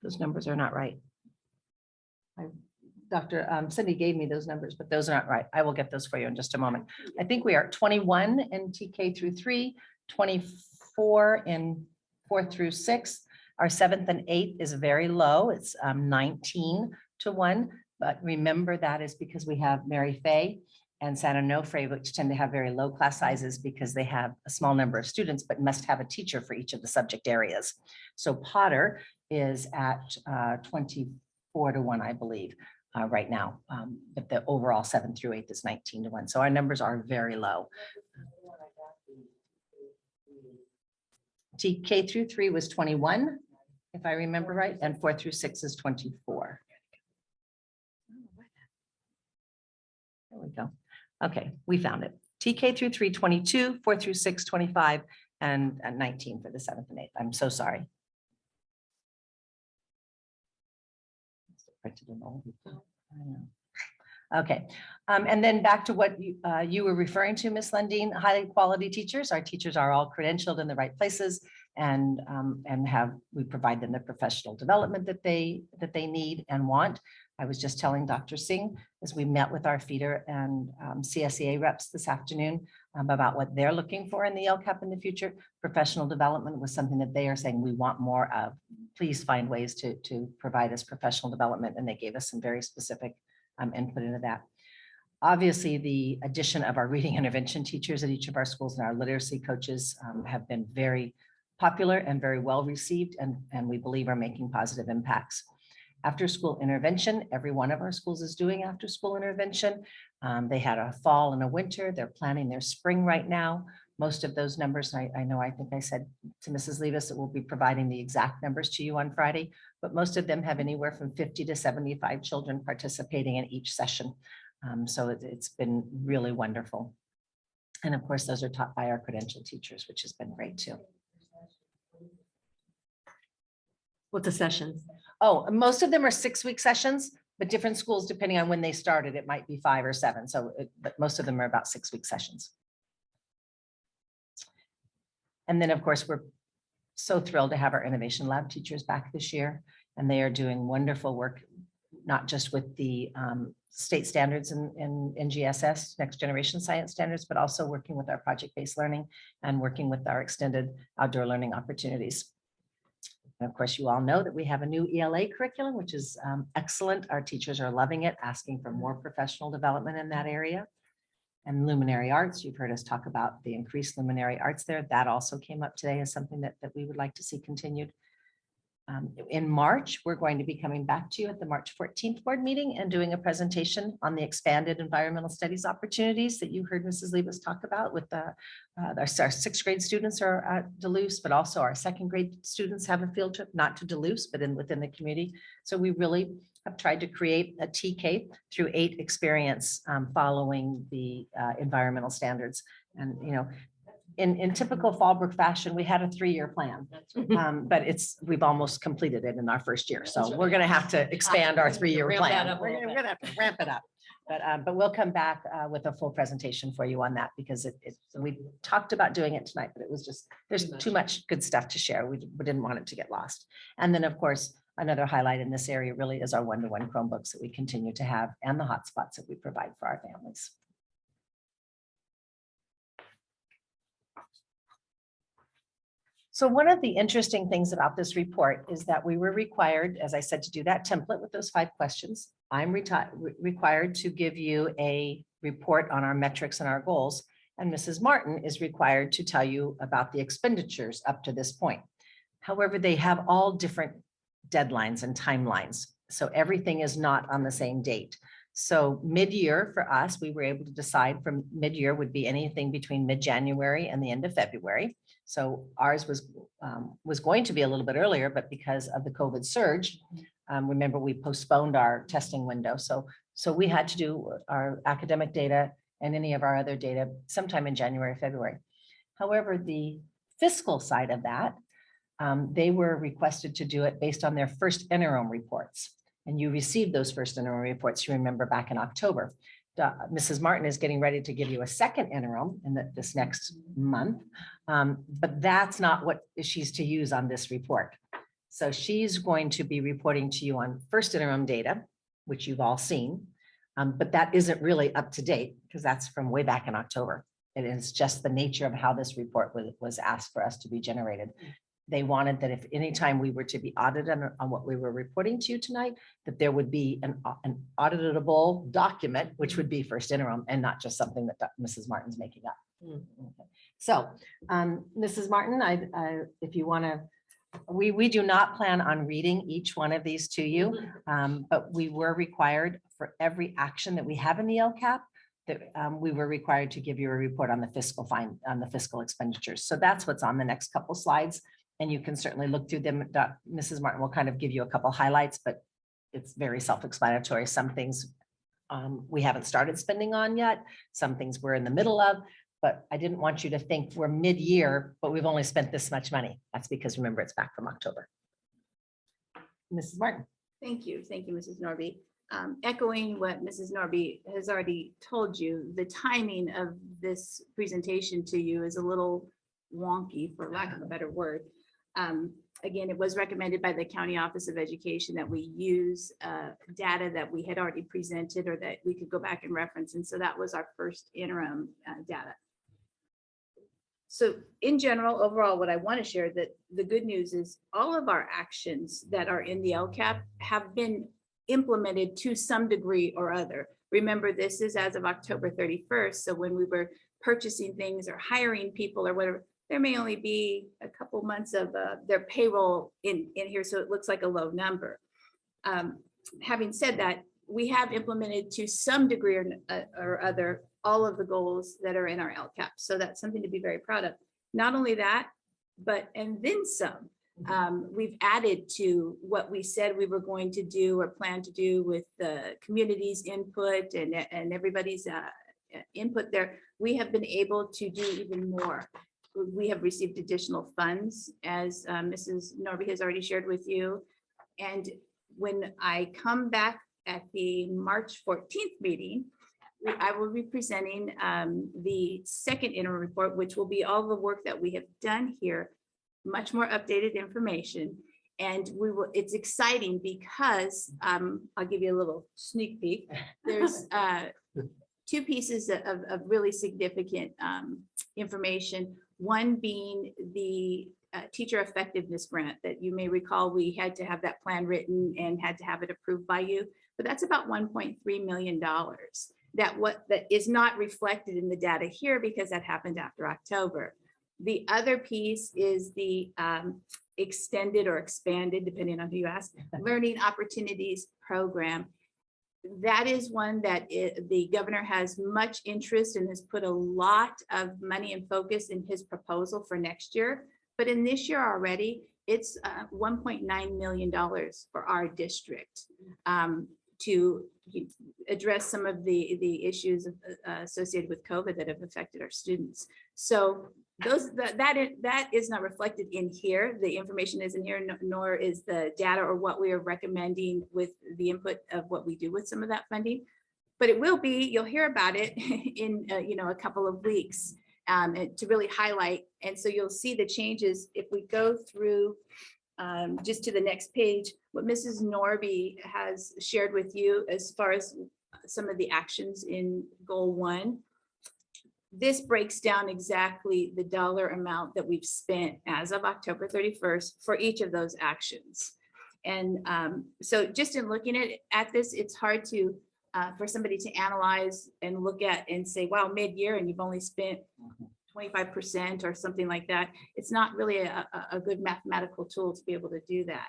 Those numbers are not right. Dr. Cindy gave me those numbers, but those are not right. I will get those for you in just a moment. I think we are 21 in TK through 3, 24 in 4 through 6. Our 7th and 8th is very low. It's 19-1. But remember, that is because we have Mary Fay and San Onofre, which tend to have very low class sizes because they have a small number of students, but must have a teacher for each of the subject areas. So Potter is at 24-1, I believe, right now. But the overall 7 through 8 is 19-1. So our numbers are very low. TK through 3 was 21, if I remember right, and 4 through 6 is 24. There we go. Okay, we found it. TK through 3, 22, 4 through 6, 25, and 19 for the 7th and 8th. I'm so sorry. Okay, and then back to what you were referring to, Ms. Lundeen, high quality teachers. Our teachers are all credentialed in the right places, and we provide them the professional development that they need and want. I was just telling Dr. Singh as we met with our feeder and CSEA reps this afternoon about what they're looking for in the LCAP in the future. Professional development was something that they are saying we want more of. Please find ways to provide us professional development, and they gave us some very specific input into that. Obviously, the addition of our reading intervention teachers at each of our schools and our literacy coaches have been very popular and very well received, and we believe are making positive impacts. After school intervention, every one of our schools is doing after school intervention. They had a fall and a winter. They're planning their spring right now. Most of those numbers, I think I said to Mrs. Levis that we'll be providing the exact numbers to you on Friday, but most of them have anywhere from 50 to 75 children participating in each session. So it's been really wonderful. And of course, those are taught by our credentialed teachers, which has been great too. What's a session? Oh, most of them are 6-week sessions, but different schools, depending on when they started, it might be 5 or 7. So, but most of them are about 6-week sessions. And then, of course, we're so thrilled to have our innovation lab teachers back this year, and they are doing wonderful work, not just with the state standards in NGSS, Next Generation Science Standards, but also working with our project-based learning and working with our extended outdoor learning opportunities. And of course, you all know that we have a new ELA curriculum, which is excellent. Our teachers are loving it, asking for more professional development in that area. and luminary arts. You've heard us talk about the increased luminary arts there. That also came up today as something that we would like to see continued. In March, we're going to be coming back to you at the March 14th board meeting and doing a presentation on the expanded environmental studies opportunities that you heard Mrs. Libas talk about with our sixth grade students are at Duluth, but also our second grade students have a field trip, not to Duluth, but within the community. So we really have tried to create a TK through 8 experience following the environmental standards. And, you know, in typical Fallbrook fashion, we had a 3-year plan, but we've almost completed it in our first year. So we're going to have to expand our 3-year Ramp that plan. up a We're little going to have to ramp it up. But we'll come back with a full presentation for you on that because we talked about doing it tonight, but it was just, there's too much good stuff to share. We didn't want it to get lost. And then, of course, another highlight in this area really is our one-to-one Chromebooks that we continue to have and the hotspots that we provide for our families. So one of the interesting things about this report is that we were required, as I said, to do that template with those 5 questions. I'm required to give you a report on our metrics and our goals. And Mrs. Martin is required to tell you about the expenditures up to this point. However, they have all different deadlines and timelines. So everything is not on the same date. So mid-year for us, we were able to decide from mid-year would be anything between mid-January and the end of February. So ours was going to be a little bit earlier, but because of the COVID surge, remember we postponed our testing window. So we had to do our academic data and any of our other data sometime in January, February. However, the fiscal side of that, they were requested to do it based on their first interim reports. And you received those first interim reports, you remember, back in October. Mrs. Martin is getting ready to give you a second interim in this next month, but that's not what she's to use on this report. So she's going to be reporting to you on first interim data, which you've all seen, but that isn't really up to date because that's from way back in October. It is just the nature of how this report was asked for us to be generated. They wanted that if anytime we were to be audited on what we were reporting to you tonight, that there would be an auditable document, which would be first interim and not just something that Mrs. Martin's making up. Okay. So, Mrs. Martin, if you want to, we do not plan on reading each one of these to you, but we were required for every action that we have in the LCAP that we were required to give you a report on the fiscal expenditures. So that's what's on the next couple slides. And you can certainly look through them. Mrs. Martin will kind of give you a couple highlights, but it's very self-explanatory. Some things we haven't started spending on yet. Some things we're in the middle of, but I didn't want you to think we're mid-year, but we've only spent this much money. That's because remember, it's back from October. Mrs. Martin. Thank you, Mrs. Norby. Echoing what Mrs. Norby has already told you, the timing of this presentation to you is a little wonky, for lack of a better word. Again, it was recommended by the County Office of Education that we use data that we had already presented or that we could go back and reference. And so that was our first interim data. So in general, overall, what I want to share that the good news is all of our actions that are in the LCAP have been implemented to some degree or other. Remember, this is as of October 31st. So when we were purchasing things or hiring people or whatever, there may only be a couple months of their payroll in here, so it looks like a low number. Having said that, we have implemented to some degree or other all of the goals that are in our LCAP. So that's something to be very proud of. Not only that, but and then some. We've added to what we said we were going to do or plan to do with the community's input and everybody's input there. We have been able to do even more. We have received additional funds, as Mrs. Norby has already shared with you. And when I come back at the March 14th meeting, I will be presenting the second interim report, which will be all the work that we have done here, much more updated information. And we will, it's exciting because I'll give you a little sneak peek. There's 2 pieces of really significant information. One being the teacher effectiveness grant that you may recall we had to have that plan written and had to have it approved by you, but that's about $1.3 million. that is not reflected in the data here because that happened after October. The other piece is the extended or expanded, depending on who you ask, Learning Opportunities Program. That is one that the governor has much interest and has put a lot of money and focus in his proposal for next year. But in this year already, it's $1.9 million for our district to address some of the issues associated with COVID that have affected our students. So that is not reflected in here. The information isn't here, nor is the data or what we are recommending with the input of what we do with some of that funding. But it will be, you'll hear about it in a couple of weeks to really highlight. And so you'll see the changes if we go through just to the next page, what Mrs. Norby has shared with you as far as some of the actions in Goal 1. This breaks down exactly the dollar amount that we've spent as of October 31st for each of those actions. And so just in looking at this, it's hard to for somebody to analyze and look at and say, wow, mid-year and you've only spent 25% or something like that. It's not really a good mathematical tool to be able to do that.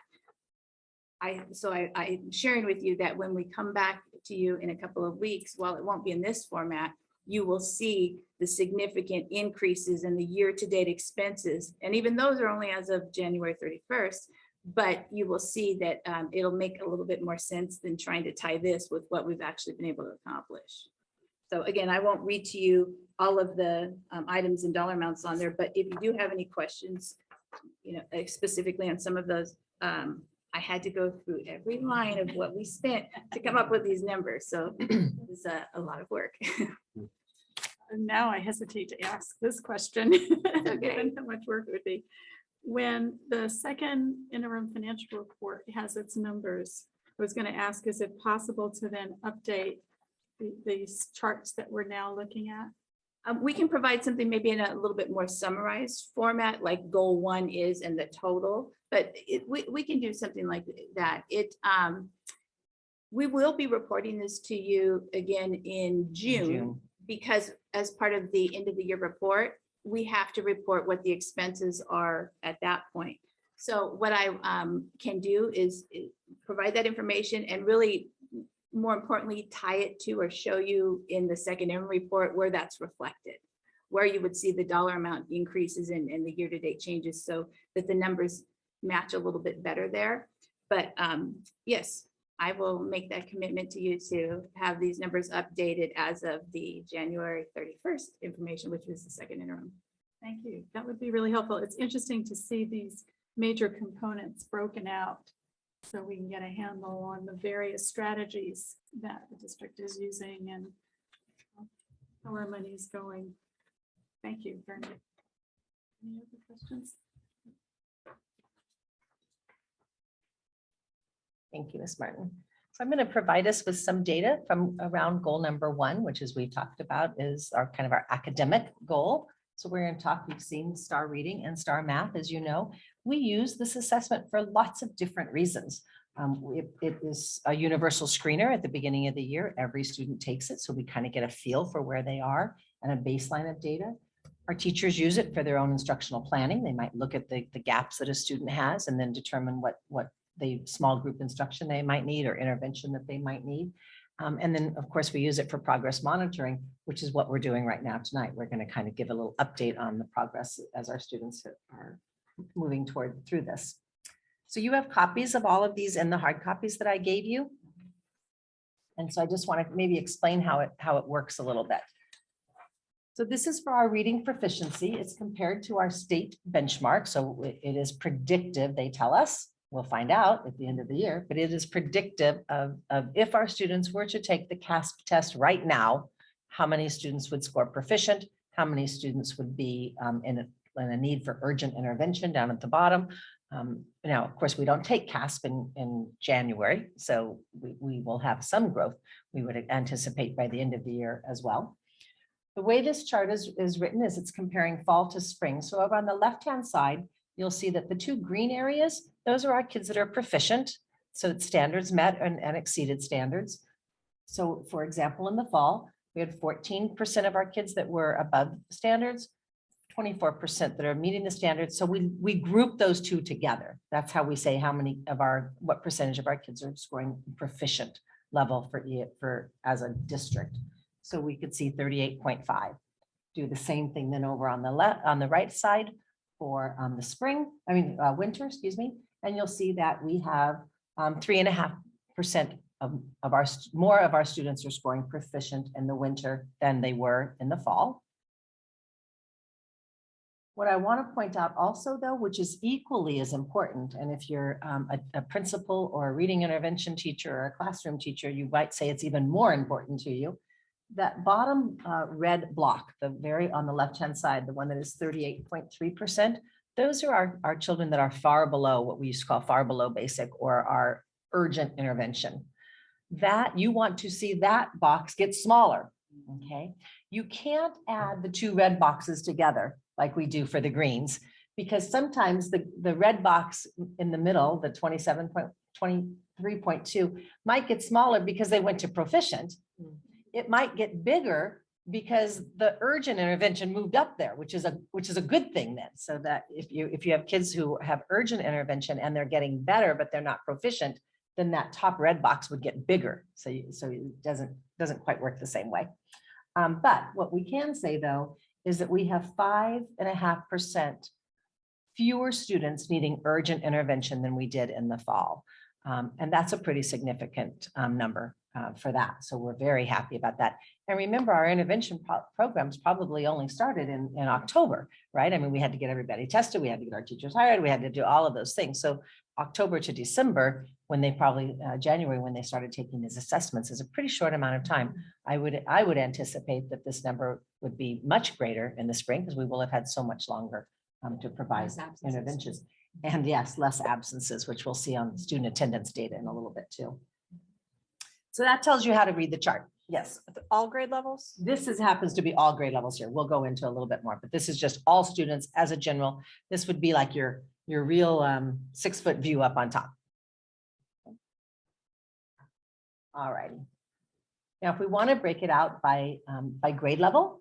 I'm sharing with you that when we come back to you in a couple of weeks, while it won't be in this format, you will see the significant increases in the year-to-date expenses. And even those are only as of January 31st, but you will see that it'll make a little bit more sense than trying to tie this with what we've actually been able to accomplish. So again, I won't read to you all of the items and dollar amounts on there, but if you do have any questions, specifically on some of those, I had to go through every line of what we spent to come up with these numbers. So it's a lot of work. And now I hesitate to ask this question, given how much work it would be. When the second interim financial report has its numbers, I was going to ask, is it possible to then update these charts that we're now looking at? We can provide something maybe in a little bit more summarized format, like Goal 1 is and the total, but we can do something like that. We will be reporting this to you again in June, because as part of the end of the year report, we have to report what the expenses are at that point. So what I can do is provide that information and really, more importantly, tie it to or show you in the second interim report where that's reflected, where you would see the dollar amount increases and the year-to-date changes so that the numbers match a little bit better there. But yes, I will make that commitment to you to have these numbers updated as of the January 31st information, which was the second interim. Thank you. That would be really helpful. It's interesting to see these major components broken out so we can get a handle on the various strategies that the district is using and how our money is going. Thank you very much. Any other questions? Thank you, Ms. Martin. So I'm going to provide us with some data from around goal number 1, which as we talked about is our kind of our academic goal. So we're going to talk, we've seen STAR reading and STAR math, as you know. We use this assessment for lots of different reasons. It is a universal screener at the beginning of the year. Every student takes it, so we kind of get a feel for where they are and a baseline of data. Our teachers use it for their own instructional planning. They might look at the gaps that a student has and then determine what the small group instruction they might need or intervention that they might need. And then, of course, we use it for progress monitoring, which is what we're doing right now tonight. We're going to kind of give a little update on the progress as our students are moving through this. So you have copies of all of these in the hard copies that I gave you. And so I just want to maybe explain how it works a little bit. So this is for our reading proficiency. It's compared to our state benchmark. So it is predictive, they tell us. We'll find out at the end of the year, but it is predictive of if our students were to take the CASP test right now, how many students would score proficient, how many students would be in a need for urgent intervention down at the bottom. Now, of course, we don't take CASP in January, so we will have some growth. We would anticipate by the end of the year as well. The way this chart is written is it's comparing fall to spring. So over on the left-hand side, you'll see that the 2 green areas, those are our kids that are proficient. So it's standards met and exceeded standards. So for example, in the fall, we had 14% of our kids that were above standards, 24% that are meeting the standards. So we group those two together. That's how we say how many of what percentage of our kids are scoring proficient level for as a district. So we could see 38.5. Do the same thing then over on the right side for the winter, excuse me. And you'll see that we have 3.5% more of our students are scoring proficient in the winter than they were in the fall. What I want to point out also, though, which is equally as important, and if you're a principal or a reading intervention teacher or a classroom teacher, you might say it's even more important to you, that bottom red block, the very on the left-hand side, the one that is 38.3%, those are our children that are far below what we used to call far below basic or our urgent intervention. That you want to see that box get smaller, okay? You can't add the two red boxes together like we do for the greens, because sometimes the red box in the middle, the 23.2 might get smaller because they went to proficient. It might get bigger because the urgent intervention moved up there, which is a good thing then. So that if you have kids who have urgent intervention and they're getting better, but they're not proficient, then that top red box would get bigger. So it doesn't quite work the same way. But what we can say though, is that we have 5.5% fewer students needing urgent intervention than we did in the fall. And that's a pretty significant number for that. So we're very happy about that. And remember, our intervention programs probably only started in October, right? I mean, we had to get everybody tested. We had to get our teachers hired. We had to do all of those things. So October to December, when they January, when they started taking these assessments, is a pretty short amount of time. I would anticipate that this number would be much greater in the spring because we will have had so much longer to provide interventions. And yes, less absences, which we'll see on student attendance data in a little bit too. So that tells you how to read the chart. Yes. All grade levels? This happens to be all grade levels here. We'll go into a little bit more, but this is just all students as a general. This would be like your real 6-foot view up on top. All righty. Now, if we want to break it out by grade level,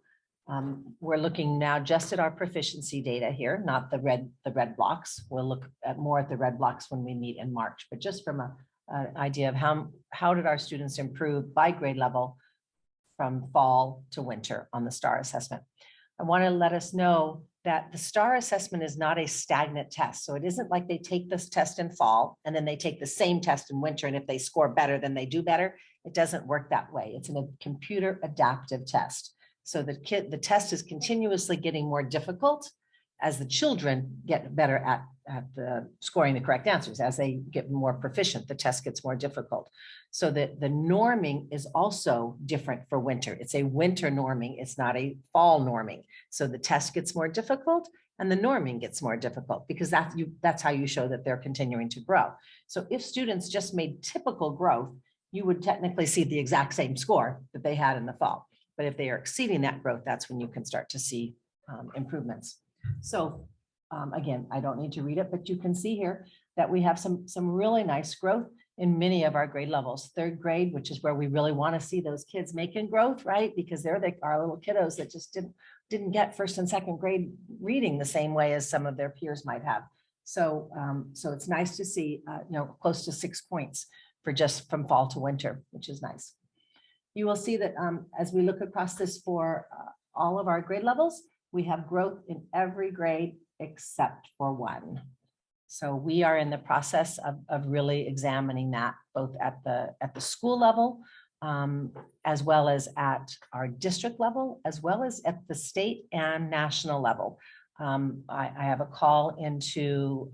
we're looking now just at our proficiency data here, not the red blocks. We'll look at more at the red blocks when we meet in March, but just from an idea of how did our students improve by grade level from fall to winter on the STAR assessment. I want to let us know that the STAR assessment is not a stagnant test. So it isn't like they take this test in fall and then they take the same test in winter. And if they score better, then they do better. It doesn't work that way. It's a computer adaptive test. So the test is continuously getting more difficult as the children get better at scoring the correct answers. As they get more proficient, the test gets more difficult. So that the norming is also different for winter. It's a winter norming. It's not a fall norming. So the test gets more difficult and the norming gets more difficult because that's how you show that they're continuing to grow. So if students just made typical growth, you would technically see the exact same score that they had in the fall. But if they are exceeding that growth, that's when you can start to see improvements. So again, I don't need to read it, but you can see here that we have some really nice growth in many of our grade levels. Third grade, which is where we really want to see those kids making growth, right? Because they're our little kiddos that just didn't get first and second grade reading the same way as some of their peers might have. So it's nice to see close to 6 points for just from fall to winter, which is nice. You will see that as we look across this for all of our grade levels, we have growth in every grade except for one. So we are in the process of really examining that both at the school level, as well as at our district level, as well as at the state and national level. I have a call into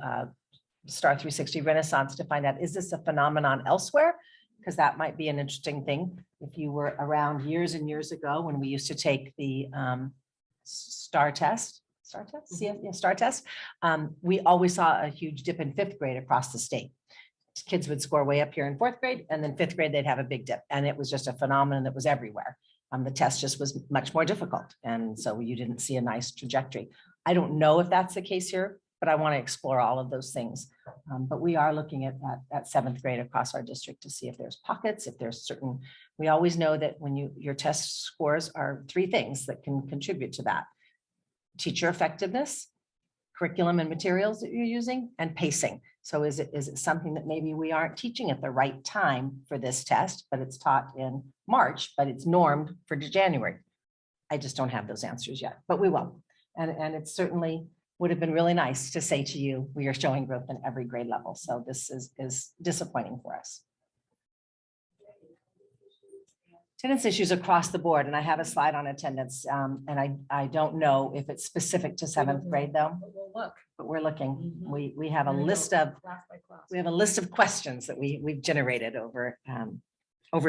Star 360 Renaissance to find out, is this a phenomenon elsewhere? Because that might be an interesting thing. If you were around years and years ago when we used to take the STAR test, we always saw a huge dip in 5th grade across the state. Kids would score way up here in 4th grade, and then 5th grade, they'd have a big dip. And it was just a phenomenon that was everywhere. The test just was much more difficult. And so you didn't see a nice trajectory. I don't know if that's the case here, but but I want to explore all of those things. But we are looking at seventh grade across our district to see if there's pockets, if there's certain, we always know that when your test scores are three things that can contribute to that. Teacher effectiveness, curriculum and materials that you're using, and pacing. So is it something that maybe we aren't teaching at the right time for this test, but it's taught in March, but it's normed for January? I just don't have those answers yet, but we will. And it certainly would have been really nice to say to you, we are showing growth in every grade level. So this is disappointing for us. Attendance issues across the board, and I have a slide on attendance, and I don't know if it's specific to seventh grade though. We'll look. But we're looking. We have a list of questions that we've generated over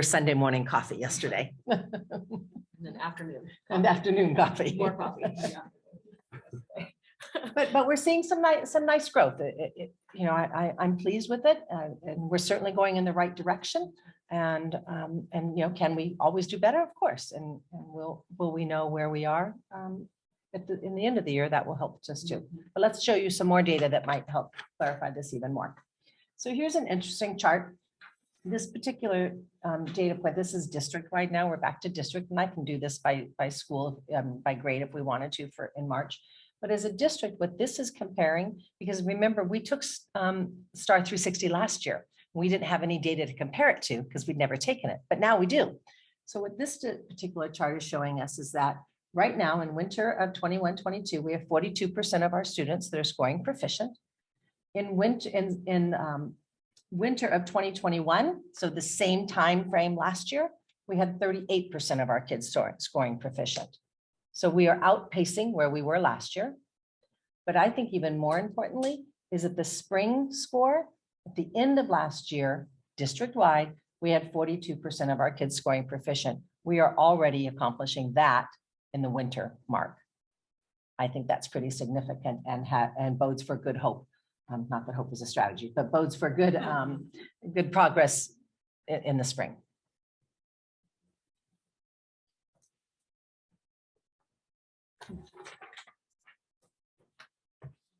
Sunday morning coffee yesterday. And then afternoon. And afternoon coffee. More coffee. Yeah. But we're seeing some nice growth. I'm pleased with it, and we're certainly going in the right direction. And can we always do better? Of course. And will we know where we are in the end of the year? That will help us too. But let's show you some more data that might help clarify this even more. So here's an interesting chart. This particular data point, this is district-wide now. We're back to district, and I can do this by school, by grade if we wanted to in March. But as a district, what this is comparing, because remember, we took STAR 360 last year. We didn't have any data to compare it to because we'd never taken it, but now we do. So what this particular chart is showing us is that right now in winter of 21-22, we have 42% of our students that are scoring proficient. In winter of 2021, so the same time frame last year, we had 38% of our kids scoring proficient. So we are outpacing where we were last year. But I think even more importantly is that the spring score at the end of last year, district-wide, we had 42% of our kids scoring proficient. We are already accomplishing that in the winter mark. I think that's pretty significant and bodes for good hope. Not that hope is a strategy, but bodes for good, good progress in the spring.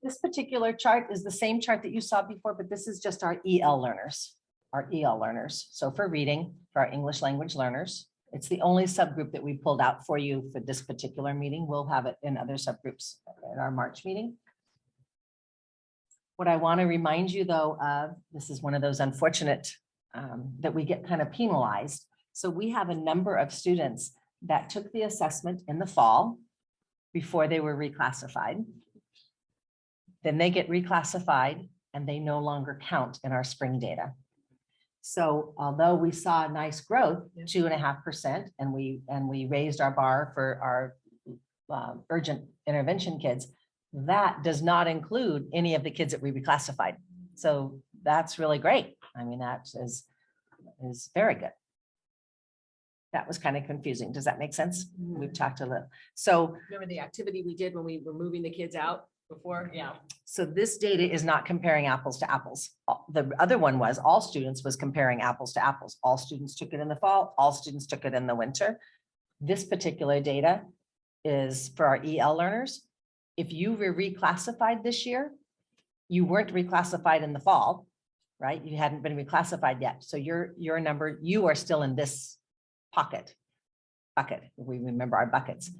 This particular chart is the same chart that you saw before, but this is just our EL learners, So for reading, for our English language learners, it's the only subgroup that we pulled out for you for this particular meeting. We'll have it in other subgroups at our March meeting. What I want to remind you though of, this is one of those unfortunate that we get kind of penalized. So we have a number of students that took the assessment in the fall before they were reclassified. Then they get reclassified and they no longer count in our spring data. So although we saw a nice growth, 2.5%, and we raised our bar for our urgent intervention kids, that does not include any of the kids that we reclassified. So that's really great. I mean, that is very good. That was kind of confusing. Does that make sense? We've talked a little. So Remember the activity we did when we were moving the kids out before? Yeah. so this data is not comparing apples to apples. The other one was all students was comparing apples to apples. All students took it in the fall, all students took it in the winter. This particular data is for our EL learners. If you were reclassified this year, you weren't reclassified in the fall, right? You hadn't been reclassified yet. So your number, you are still in this bucket. We remember our buckets.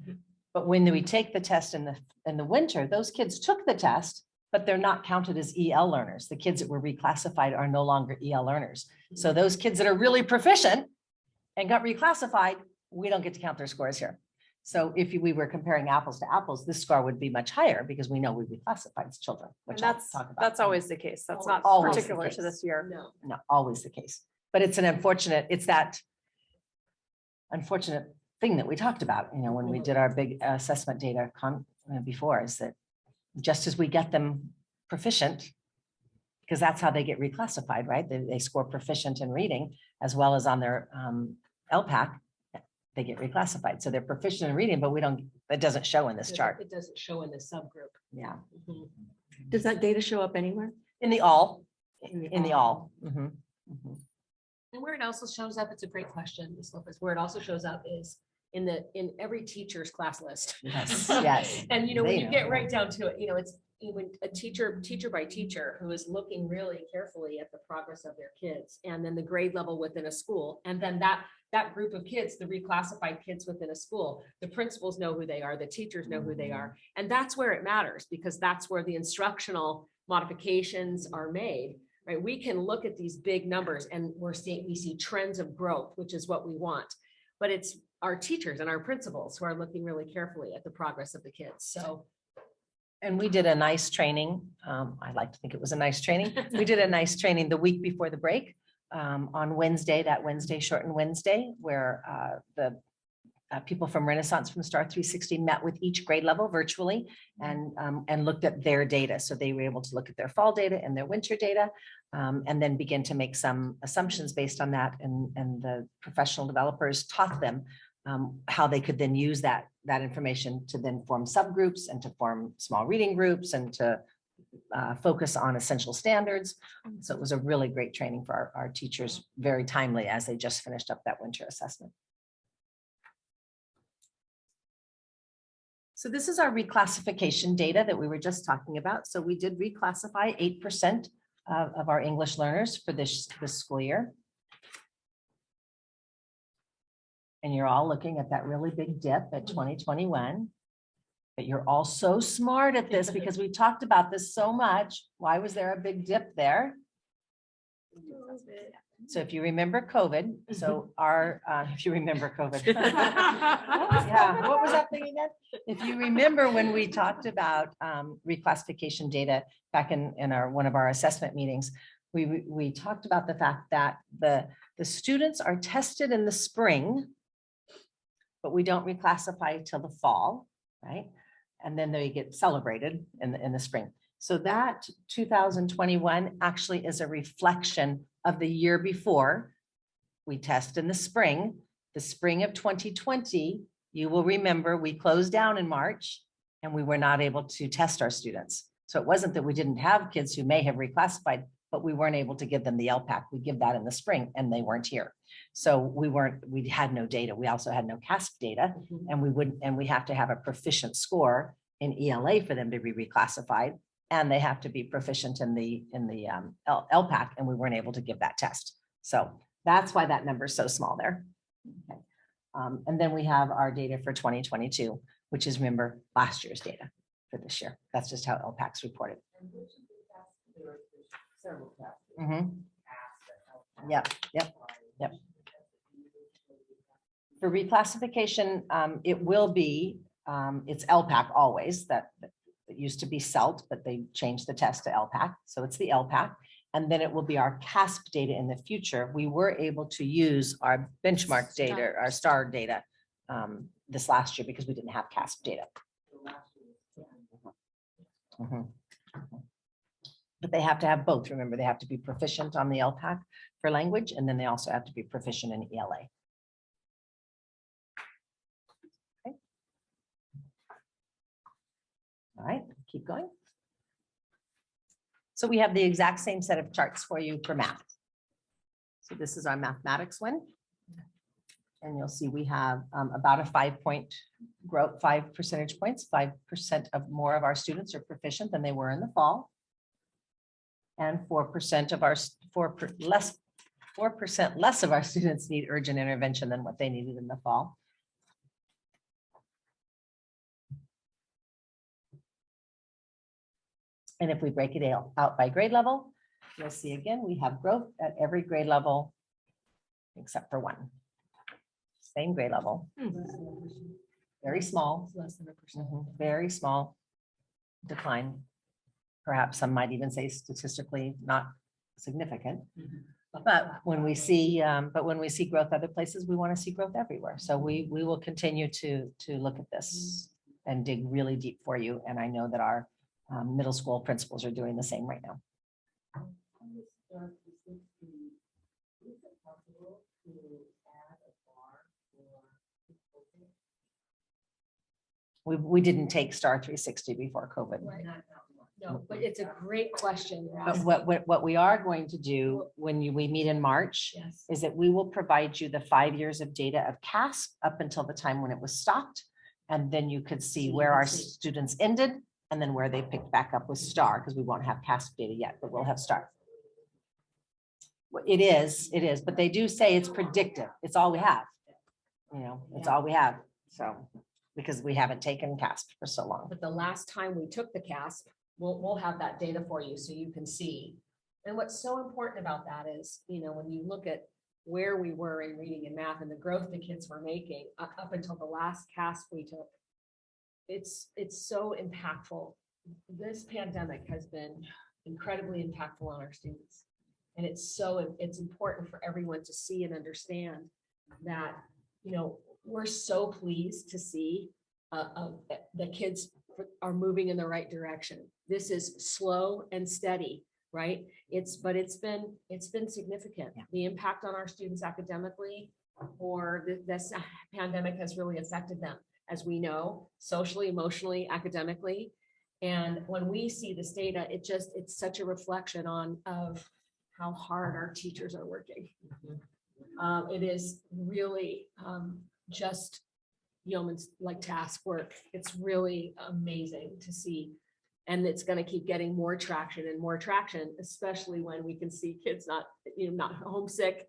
But when we take the test in the winter, those kids took the test, but they're not counted as EL learners. The kids that were reclassified are no longer EL learners. So those kids that are really proficient and got reclassified, we don't get to count their scores here. So if we were comparing apples to apples, this score would be much higher because we know we reclassified children, which I'll talk about. That's always the case. That's not Always the particular to case. this year. No, always the case. But it's that unfortunate thing that we talked about, when we did our big assessment data before, is that just as we get them proficient, because that's how they get reclassified, right? They score proficient in reading as well as on their LPAC, they get reclassified. So they're proficient in reading, but it doesn't show in this chart. It doesn't show in the subgroup. Yeah. Does that data show up anywhere? In the all. Mhm. Mhm. And where it also shows up, it's a great question, Ms. Lopez, where it also shows up is in every teacher's class list. Yes, yes. And when They you know. get right down to it, when a teacher by teacher who is looking really carefully at the progress of their kids and then the grade level within a school. And then that group of kids, the reclassified kids within a school, the principals know who they are, the teachers know who they are. And that's where it matters because that's where the instructional modifications are made, right? We can look at these big numbers and we see trends of growth, which is what we want. But it's our teachers and our principals who are looking really carefully at the progress of the kids. So. And we did a nice training. I like to think it was a nice training. We did a nice training the week before the break on Wednesday, that Wednesday, shortened Wednesday, where the people from Renaissance from Star 360 met with each grade level virtually and looked at their data. So they were able to look at their fall data and their winter data and then begin to make some assumptions based on that. And the professional developers taught them how they could then use that information to then form subgroups and to form small reading groups and to focus on essential standards. So it was a really great training for our teachers, very timely as they just finished up that winter assessment. So this is our reclassification data that we were just talking about. So we did reclassify 8% of our English learners for this school year. And you're all looking at that really big dip at 2021. But you're all so smart at this because we talked about this so much. Why was there a big dip there? So if you remember COVID, so if you remember COVID. Yeah, what was that thing again? If you remember when we talked about reclassification data back in one of our assessment meetings, we talked about the fact that the students are tested in the spring, but we don't reclassify till the fall, right? And then they get celebrated in the spring. So that 2021 actually is a reflection of the year before. We test in the spring of 2020. You will remember we closed down in March and we were not able to test our students. So it wasn't that we didn't have kids who may have reclassified, but we weren't able to give them the LPAC. We give that in the spring and they weren't here. So we had no data. We also had no CASP data and we have to have a proficient score in ELA for them to be reclassified. And they have to be proficient in the LPAC, and we weren't able to give that test. So that's why that number is so small there. Okay. And then we have our data for 2022, which is, remember, last year's data for this year. That's just how LPAC's reported. Yep. For reclassification, it will be, it's LPAC always, that it used to be CELT, but they changed the test to LPAC. So it's the LPAC. And then it will be our CASP data in the future. We were able to use our benchmark data, our STAR data this last year because we didn't have CASP data. But they have to have both. Remember, they have to be proficient on the LPAC for language, and then they also have to be proficient in ELA. All right, keep going. So we have the exact same set of charts for you for math. So this is our mathematics one. And you'll see we have about a 5-point growth, 5 percentage points, 5% of more of our students are proficient than they were in the fall. And 4% of our 4% less of our students need urgent intervention than what they needed in the fall. And if we break it out by grade level, you'll see again, we have growth at every grade level except for one. Same grade level. Very small. Very small decline. Perhaps some might even say statistically not significant. But when we see growth other places, we want to see growth everywhere. So we will continue to look at this and dig really deep for you. And I know that our middle school principals are doing the same right now. We didn't take STAR 360 before COVID. No, but it's a great question. But what we are going to do when we meet in March is that we will provide you the 5 years of data of CASP up until the time when it was stopped. And then you could see where our students ended and then where they picked back up with STAR, because we won't have CASP data yet, but we'll have STAR. Well, it is, but they do say it's predictive. It's all we have. You know, it's all we have. So, because we haven't taken CASP for so long. But the last time we took the CASP, we'll have that data for you so you can see. And what's so important about that is, you know, when you look at where we were in reading and math and the growth the kids were making up until the last CASP we took, it's so impactful. This pandemic has been incredibly impactful on our students. And it's important for everyone to see and understand that, you know, we're so pleased to see the kids are moving in the right direction. This is slow and steady, right? But it's been significant. Yeah. The impact on our students academically or this pandemic has really affected them, as we know, socially, emotionally, academically. And when we see this data, it's such a reflection of how hard our teachers are working. It is really just yeoman's like task work. It's really amazing to see. And it's going to keep getting more traction and more traction, especially when we can see kids not homesick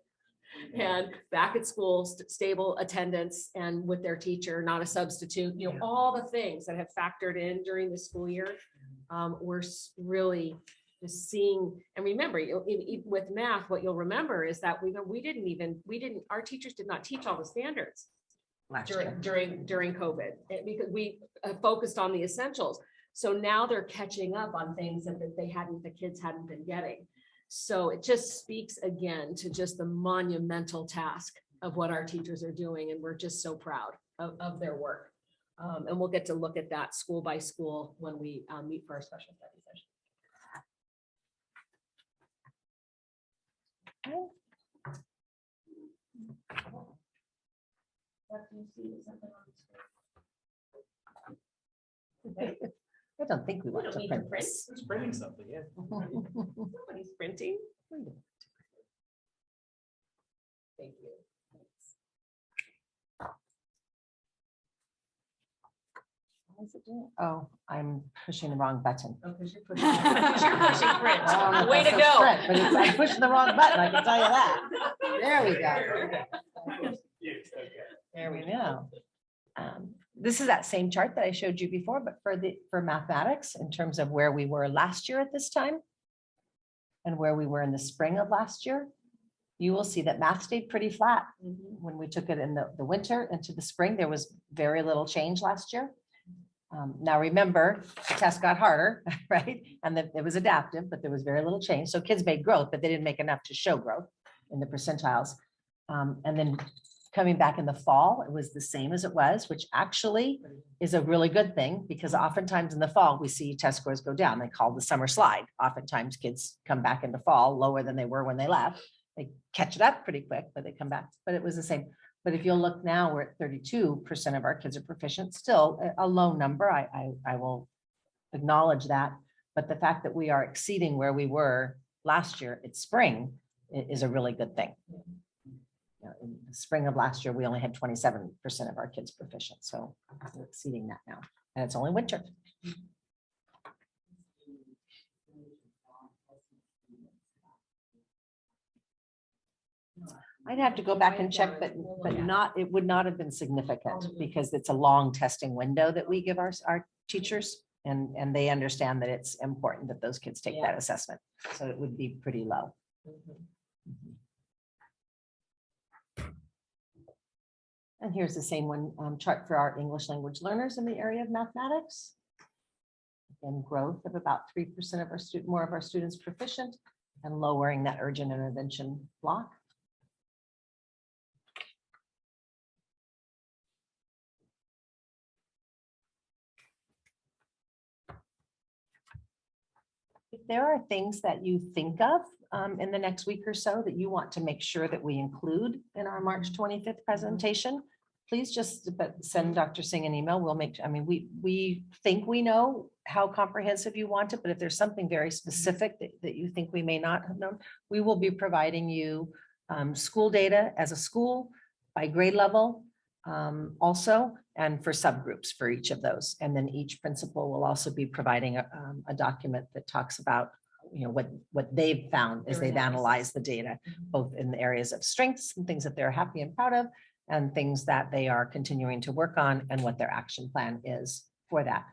and back at school, stable attendance and with their teacher, not a substitute, you know, all the things that have factored in during the school year. We're really just seeing, and remember, with math, what you'll remember is that our teachers did not teach all the standards during COVID because we focused on the essentials. So now they're catching up on things that the kids hadn't been getting. So it just speaks again to just the monumental task of what our teachers are doing. And we're just so proud of their work. And we'll get to look at that school by school when we meet for our special study session. I don't think we want to print. It's printing something, yeah. Somebody's printing. Thank you. What is it doing? Oh, I'm pushing the wrong button. Oh, because you're pushing print. I don't know if Way that to says go. print, but I'm pushing the wrong button, I can tell you that. There we go. There we go. This is that same chart that I showed you before, but for mathematics in terms of where we were last year at this time and where we were in the spring of last year. You will see that math stayed pretty flat. When we took it in the winter into the spring, there was very little change last year. Now remember, the test got harder, right? And it was adaptive, but there was very little change. So kids made growth, but they didn't make enough to show growth in the percentiles. And then coming back in the fall, it was the same as it was, which actually is a really good thing because oftentimes in the fall, we see test scores go down. They call the summer slide. Oftentimes kids come back into fall lower than they were when they left. They catch it up pretty quick, but they come back. But it was the same. But if you'll look now, we're at 32% of our kids are proficient, still a low number. I will acknowledge that. But the fact that we are exceeding where we were last year, it's spring, is a really good thing. In the spring of last year, we only had 27% of our kids proficient. So we're exceeding that now. And it's only winter. I'd have to go back and check, but it would not have been significant because it's a long testing window that we give our teachers and they understand that it's important that those kids take that assessment. So it would be pretty low. And here's the same one chart for our English language learners in the area of mathematics. And growth of about 3% of our students proficient and lowering that urgent intervention block. If there are things that you think of in the next week or so that you want to make sure that we include in our March 25th presentation, please just send Dr. Singh an email. We'll make, we think we know how comprehensive you want it, but if there's something very specific that you think we may not have known, we will be providing you school data as a school by grade level also, and for subgroups for each of those. And then each principal will also be providing a document that talks about, what they've found as Their they've analysis. analyzed the data, both in the areas of strengths and things that they're happy and proud of, and things that they are continuing to work on, and what their action plan is for that.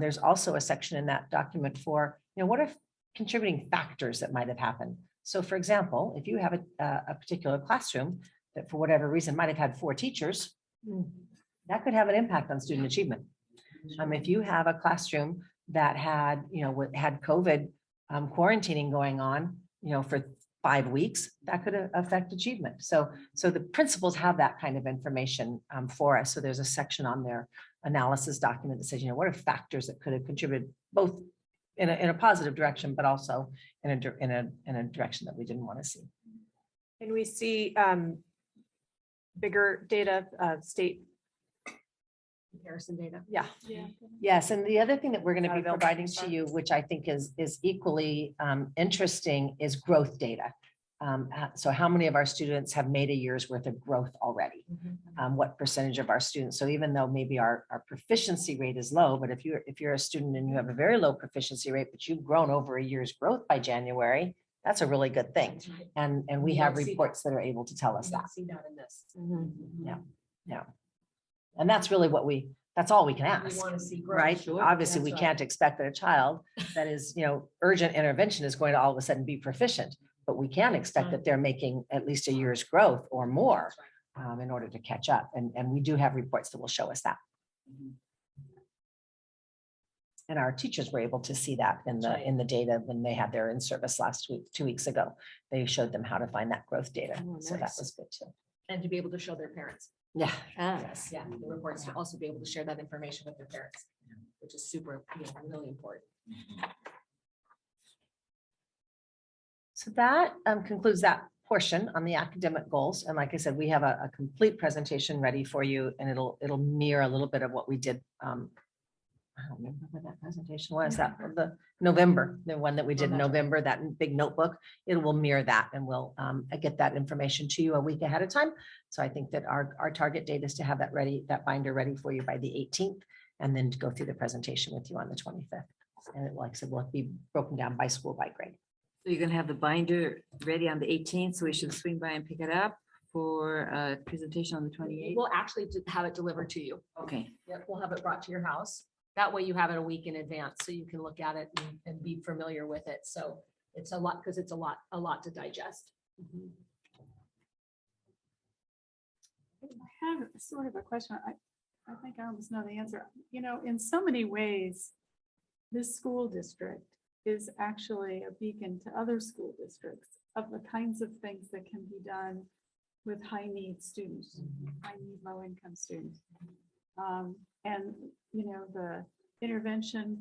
There's also a section in that document for, what are contributing factors that might have happened. So for example, if you have a particular classroom that for whatever reason might have had 4 teachers, that could have an impact on student achievement. If you have a classroom that had, had COVID quarantining going on, for 5 weeks, that could affect achievement. So the principals have that kind of information for us. So there's a section on their analysis document that says, what are factors that could have contributed both in a positive direction, but also in a direction that we didn't want to see. And we see bigger data, state Comparison data. Yeah. Yes, and the other thing that we're going to be Sorry, Bill. providing to you, which I think is equally interesting, is growth data. So how many of our students have made a year's worth of growth already? What percentage of our students? So even though maybe our proficiency rate is low, but if you're a student and you have a very low proficiency rate, but you've grown over a year's growth by January, that's a really good thing. And we We have don't see reports that are able to tell us We that. don't see that in this. Yeah. And that's really that's all we can We ask. want to see growth. Right? Sure, Obviously, that's we right. can't expect that a child that is, urgent intervention is going to all of a sudden be proficient, but we can expect that they're making at least a year's growth or more in order to catch up. And we do have reports that will show us that. And our teachers were able to see that in the data when they had their in-service last week, 2 weeks ago. They showed them how to find that growth data. Oh, So that nice. was good too. And to be able to show their parents. Yeah. Yes, yeah, the reports to also be able to share that information with their parents, which is super, really important. So that concludes that portion on the academic goals. And like I said, we have a complete presentation ready for you, and it'll mirror a little bit of what we did. I don't remember what that presentation was, that the November, the one that we did in November, that big notebook. It will mirror that, and we'll get that information to you a week ahead of time. So I think that our target date is to have that binder ready for you by the 18th, and then to go through the presentation with you on the 25th. And like I said, will be broken down by school, by grade. So you're gonna have the binder ready on the 18th, so we should swing by and pick it up for a presentation on the 28th. We'll actually have it delivered to you. Okay. Yep, we'll have it brought to your house. That way you have it a week in advance, so you can look at it and be familiar with it. So it's a lot, because it's a lot to digest. I have sort of a question. I think I almost know the answer. In so many ways, this school district is actually a beacon to other school districts of the kinds of things that can be done with high need students, high need, low income students. And, the intervention,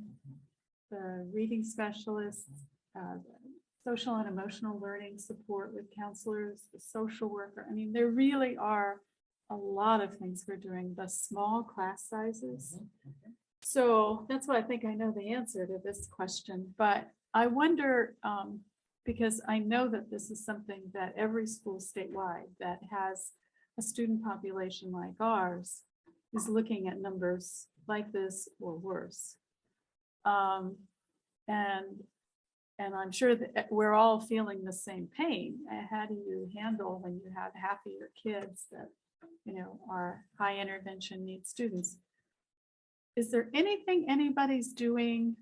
the reading specialists, social and emotional learning support with counselors, the social worker. I mean, there really are a lot of things we're doing, the small class sizes. So that's why I think I know the answer to this question, but I wonder, because I know that this is something that every school statewide that has a student population like ours is looking at numbers like this or worse. And I'm sure that we're all feeling the same pain. How do you handle when you have half of your kids that, are high intervention need students? Is there anything anybody's doing,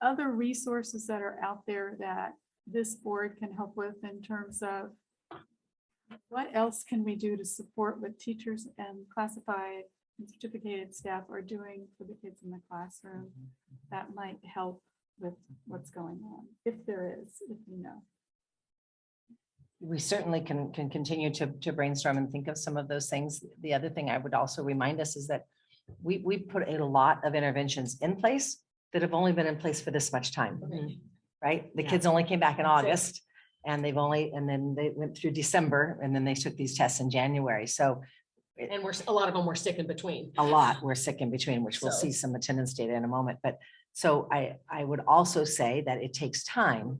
other resources that are out there that this board can help with in terms of what else can we do to support what teachers and classified and certificated staff are doing for the kids in the classroom that might help with what's going on, if there is, if you know? We certainly can continue to brainstorm and think of some of those things. The other thing I would also remind us is that we put a lot of interventions in place that have only been in place for this much time, right? The kids only came back in August, and then they went through December, and then they took these tests in January. So And a lot of them were sick in between. a lot were sick in between, which we'll So- see some attendance data in a moment. But so I would also say that it takes time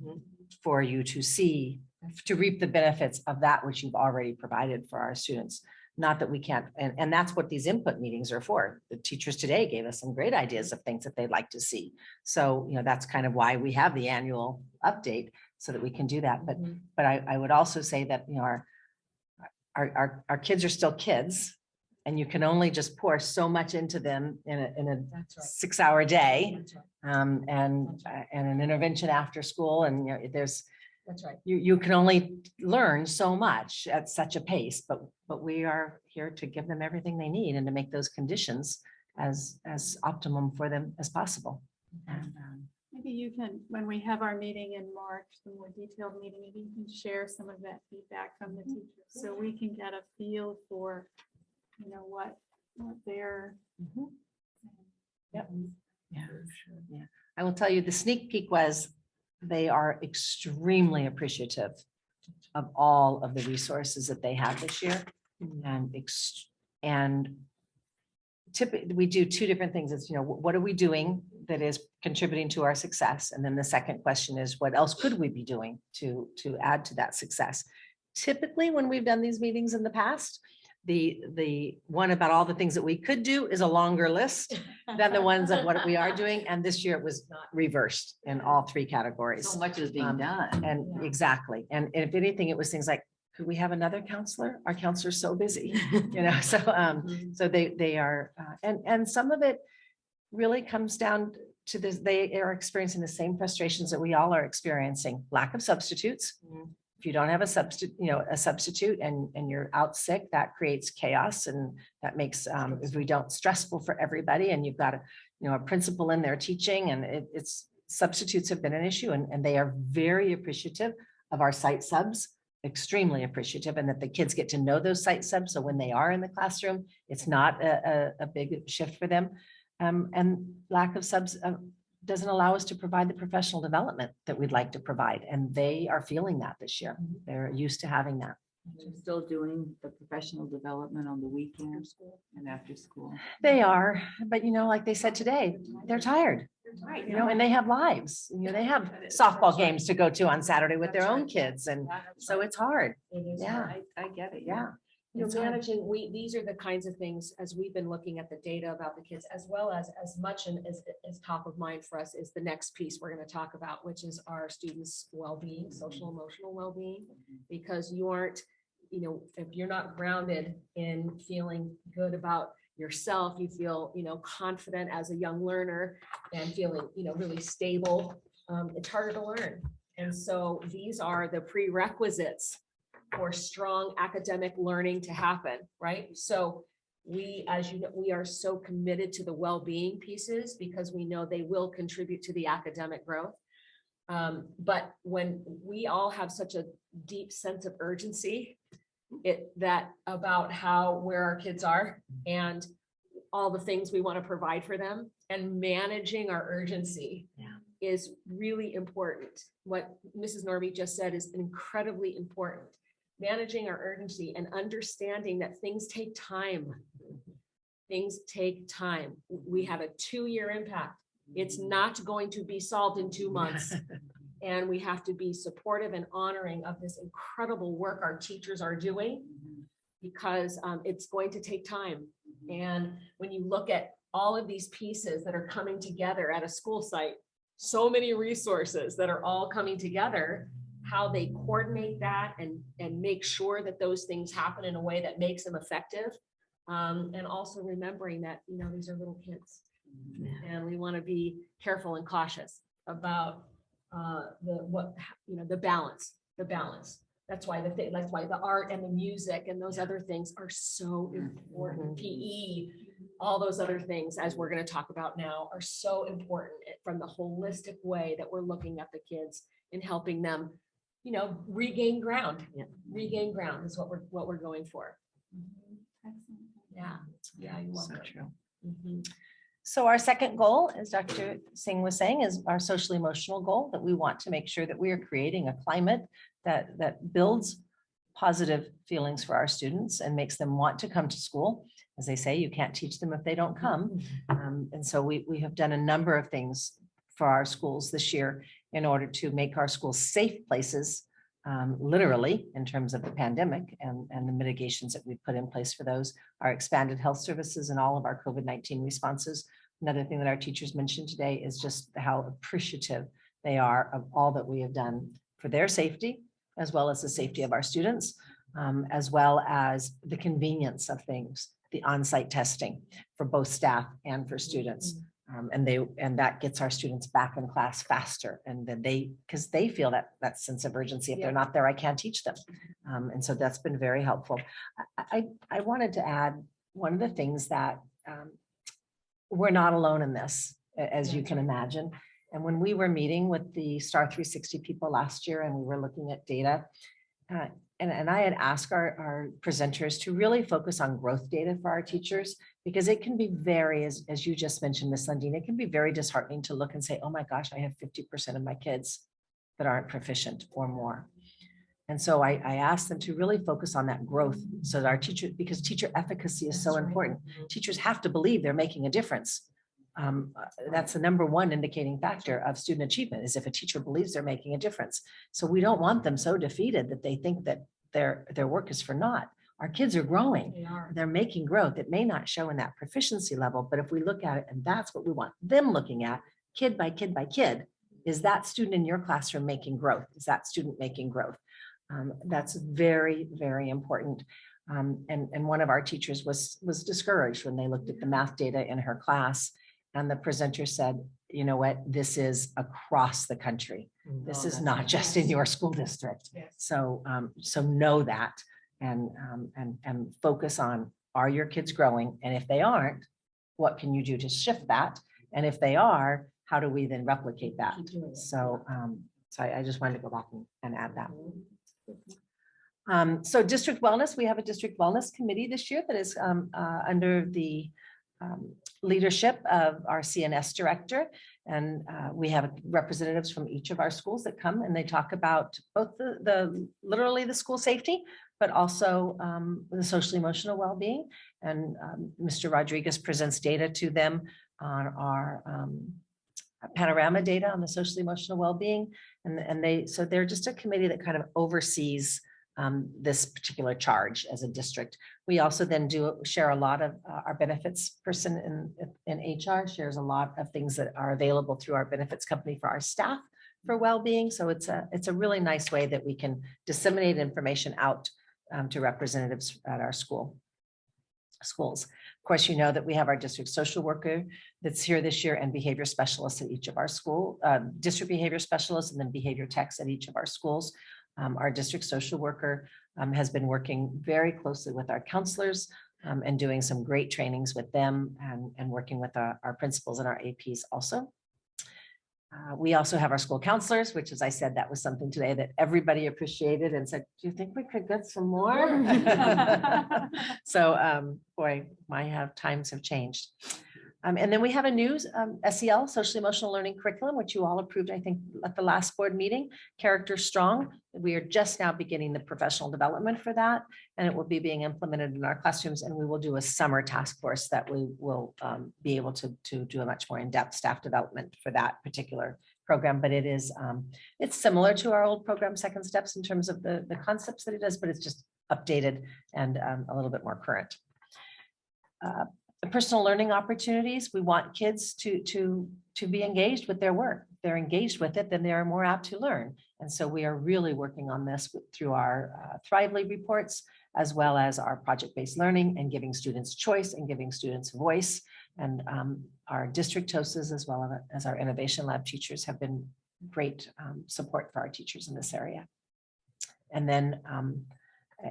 for you to reap the benefits of that which you've already provided for our students. Not that we can't, and that's what these input meetings are for. The teachers today gave us some great ideas of things that they'd like to see. So, that's kind of why we have the annual update so that we can do that. But I would also say that, our kids are still kids, and you can only just pour so much into them in a That's right. 6-hour day, That's right. and an intervention after school. And, That's right. you can only learn so much at such a pace, but we are here to give them everything they need and to make those conditions as optimum for them as possible. And, Maybe you can, when we have our meeting in March, the more detailed meeting, maybe you can share some of that feedback from the teachers so we can get a feel for, what they're. Yep. Yeah. I will tell you, the sneak peek was, they are extremely appreciative of all of the resources that they have this year. And typically, we do two different things. It's, what are we doing that is contributing to our success? And then the second question is, what else could we be doing to add to that success? Typically, when we've done these meetings in the past, the one about all the things that we could do is a longer list than the ones of what we are doing. And this year it was reversed in all three categories. So much is being done. And exactly. And if anything, it was things like, could we have another counselor? Our counselor's so busy, so they are, and some of it really comes down to this. They are experiencing the same frustrations that we all are experiencing: lack of substitutes. If you don't have a substitute and you're out sick, that creates chaos, and that makes, if we don't, stressful for everybody. And you've got a principal in there teaching, and it's substitutes have been an issue, and they are very appreciative of our site subs, extremely appreciative, and that the kids get to know those site subs. So when they are in the classroom, it's not a big shift for them. And lack of subs doesn't allow us to provide the professional development that we'd like to provide. And they are feeling that this year. They're used to having that. You're still doing the professional development on the weekends and after school. They are, but like they said today, they're tired, and they have lives. They have softball games to go to on Saturday with their own kids. And so it's hard. Yeah. I get it. Yeah. Managing, these are the kinds of things, as we've been looking at the data about the kids, as well as much and as top of mind for us is the next piece we're going to talk about, which is our students' well-being, social emotional well-being, because you aren't, if you're not grounded in feeling good about yourself, you feel, confident as a young learner and feeling, really stable, it's harder to learn. And so these are the prerequisites for strong academic learning to happen, right? So we, as you know, we are so committed to the well-being pieces because we know they will contribute to the academic growth. But when we all have such a deep sense of urgency, about where our kids are and all the things we want to provide for them, and managing our urgency is really important. What Mrs. Norby just said is incredibly important. Managing our urgency and understanding that things take time. Things take time. We have a 2-year impact. It's not going to be solved in 2 months. And we have to be supportive and honoring of this incredible work our teachers are doing, because it's going to take time. And when you look at all of these pieces that are coming together at a school site, so many resources that are all coming together, how they coordinate that and make sure that those things happen in a way that makes them effective. And also remembering that, these are little kids, and we want to be careful and cautious about the balance. That's why the art and the music and those other things are so important. PE, all those other things, as we're going to talk about now, are so important from the holistic way that we're looking at the kids and helping them, regain ground. Regain ground is what we're going for. Yeah. You're welcome. So true. So our second goal, as Dr. Singh was saying, is our social emotional goal, that we want to make sure that we are creating a climate that builds positive feelings for our students and makes them want to come to school. As they say, you can't teach them if they don't come. And so we have done a number of things for our schools this year in order to make our schools safe places literally in terms of the pandemic and the mitigations that we've put in place for those, our expanded health services and all of our COVID-19 responses. Another thing that our teachers mentioned today is just how appreciative they are of all that we have done for their safety, as well as the safety of our students, as well as the convenience of things, the on-site testing for both staff and for students. And that gets our students back in class faster, and then because they feel that sense of urgency. If they're not there, I can't teach them. And so that's been very helpful. I wanted to add one of the things that we're not alone in this, as you can imagine. And when we were meeting with the STAR 360 people last year and we were looking at data, and I had asked our presenters to really focus on growth data for our teachers, because it can be very, as you just mentioned, Ms. Lundin, it can be very disheartening to look and say, oh my gosh, I have 50% of my kids that aren't proficient or more. And so I asked them to really focus on that growth so that our teachers, because teacher efficacy is so important. Teachers have to believe they're making a difference. That's the number one indicating factor of student achievement, is if a teacher believes they're making a difference. So we don't want them so defeated that they think that their work is for naught. Our kids are growing. They're making growth. It may not show in that proficiency level, but if we look at it, and that's what we want them looking at, kid by kid by kid, is that student in your classroom making growth? Is that student making growth? That's very, very important. And one of our teachers was discouraged when they looked at the math data in her class. And the presenter said, you know what, this is across the country. This is not just in your school district. So know that and focus on, are your kids growing? And if they aren't, what can you do to shift that? And if they are, how do we then replicate that? So I just wanted to go back and add that. So district wellness, we have a district wellness committee this year that is under the leadership of our CNS director. And we have representatives from each of our schools that come and they talk about both literally the school safety, but also the social emotional well-being. And Mr. Rodriguez presents data to them on our panorama data on the social emotional well-being. And so they're just a committee that kind of oversees this particular charge as a district. We also then share a lot of our benefits person in HR shares a lot of things that are available through our benefits company for our staff for well-being. So it's a really nice way that we can disseminate information out to representatives at our schools. Of course, you know that we have our district social worker that's here this year and behavior specialists at each of our school, district behavior specialists and then behavior techs at each of our schools. Our district social worker has been working very closely with our counselors and doing some great trainings with them and working with our principals and our APs also. We also have our school counselors, which, as I said, that was something today that everybody appreciated and said, do you think we could get some more? So, boy, times have changed. And then we have a new SEL, social emotional learning curriculum, which you all approved, I think, at the last board meeting, Character Strong. We are just now beginning the professional development for that, and it will be being implemented in our classrooms. And we will do a summer task force that we will be able to do a much more in-depth staff development for that particular program. But it is, it's similar to our old program, Second Steps, in terms of the concepts that it does, but it's just updated and a little bit more current. Personal learning opportunities. We want kids to be engaged with their work. If they're engaged with it, then they are more apt to learn. And so we are really working on this through our Thrively reports, as well as our project-based learning and giving students choice and giving students voice. And our district TOSAs, as well as our Innovation Lab teachers, have been great support for our teachers in this area. And then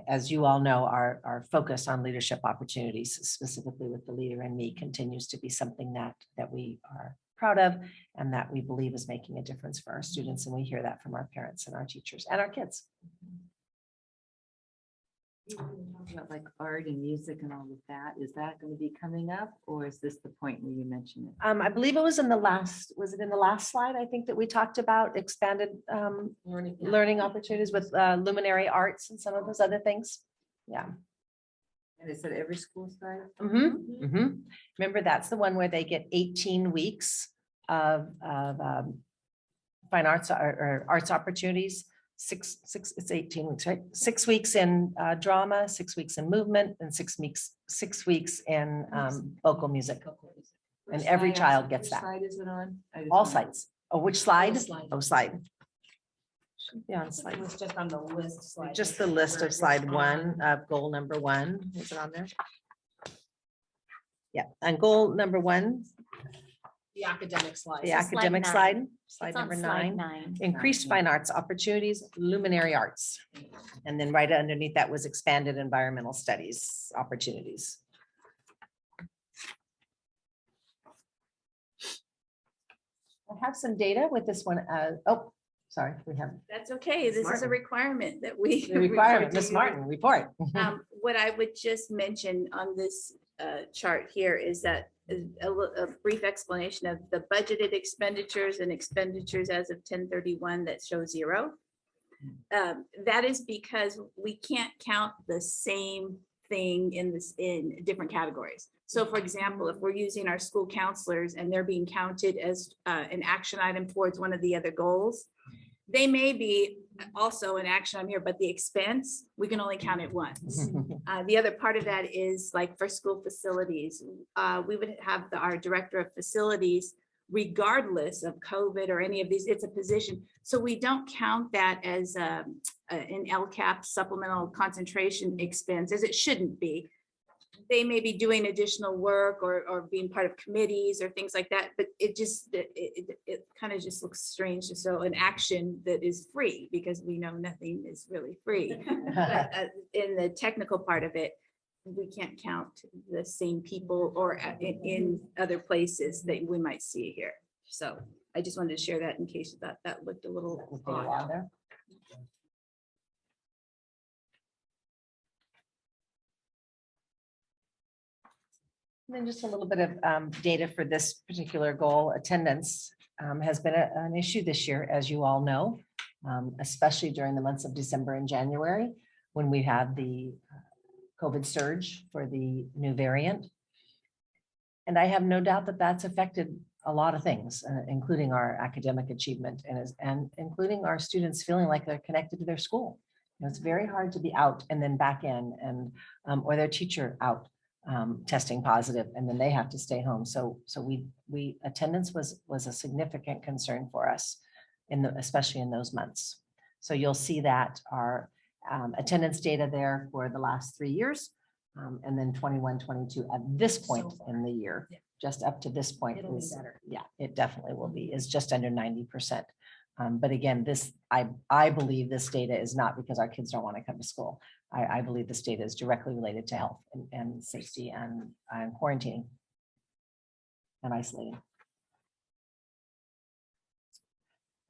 as you all know, our focus on leadership opportunities, specifically with the Leader in Me, continues to be something that we are proud of and that we believe is making a difference for our students. And we hear that from our parents and our teachers and our kids. About like art and music and all of that, is that going to be coming up, or is this the point where you mentioned it? I believe it was in the last, was it in the last slide? I think that we talked about expanded learning opportunities with luminary arts and some of those other things. Yeah. And is it every school side? Remember, that's the one where they get 18 weeks of fine arts or arts opportunities. it's 18 weeks, right? 6 weeks in drama, 6 weeks in movement, and 6 weeks in vocal music. And every child gets that. Slide is it on? All sides. Oh, which slide? slide. Oh, slide. Should be on slide. It was just on the list slide. Just the list of slide 1 of goal number 1. Is it on there? Yeah, and goal number 1, The academic slide. the academic slide, slide It's on number slide 9. Increased fine arts opportunities, luminary arts. And then right underneath that was expanded environmental studies opportunities. I have some data with this one. Oh, sorry, we have That's okay. This is a requirement that we. the requirement. report to Ms. you. Martin, report. What I would just mention on this chart here is that a brief explanation of the budgeted expenditures and expenditures as of 10/31 that show 0. That is because we can't count the same thing in different categories. So for example, if we're using our school counselors and they're being counted as an action item towards one of the other goals, they may be also an action item here, but the expense, we can only count it once. The other part of that is like for school facilities, we would have our director of facilities, regardless of COVID or any of these, it's a position. So we don't count that as an LCAP supplemental concentration expense, as it shouldn't be. They may be doing additional work or being part of committees or things like that, but it kind of just looks strange to show an action that is free, because we know nothing is really free. But in the technical part of it, we can't count the same people or in other places that we might see here. So I just wanted to share that in case that looked a little odd. There. And then just a little bit of data for this particular goal. Attendance has been an issue this year, as you all know, especially during the months of December and January, when we had the COVID surge for the new variant. And I have no doubt that that's affected a lot of things, including our academic achievement and including our students feeling like they're connected to their school. You know, it's very hard to be out and then back in, and or their teacher out testing positive, and then they have to stay home. So we attendance was a significant concern for us especially in those months. So you'll see that our attendance data there for the last 3 years, and then 21, 22 at this point in the year, just up to this point is, yeah, it definitely will be, is just under 90%. But again, I believe this data is not because our kids don't want to come to school. I believe this data is directly related to health and safety and quarantining and isolating.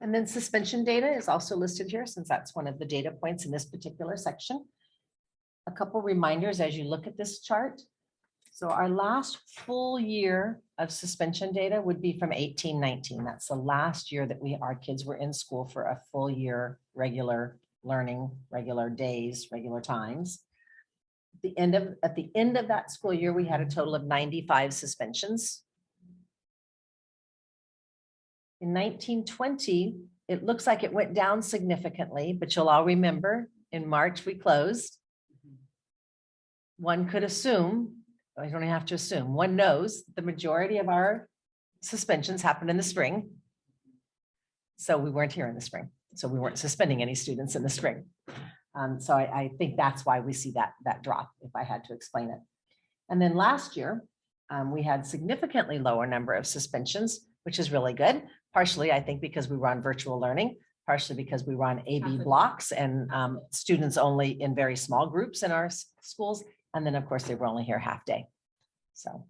And then suspension data is also listed here, since that's one of the data points in this particular section. A couple reminders as you look at this chart. So our last full year of suspension data would be from 18-19. That's the last year that our kids were in school for a full year, regular learning, regular days, regular times. At the end of that school year, we had a total of 95 suspensions. In 1920, it looks like it went down significantly, but you'll all remember in March we closed. One could assume, I don't have to assume, one knows the majority of our suspensions happened in the spring. So we weren't here in the spring. So we weren't suspending any students in the spring. So I think that's why we see that drop, if I had to explain it. And then last year, we had significantly lower number of suspensions, which is really good. Partially, I think, because we were on virtual learning, partially because we were on AB blocks and students only in very small groups in our schools. And then, of course, they were only here half day. So.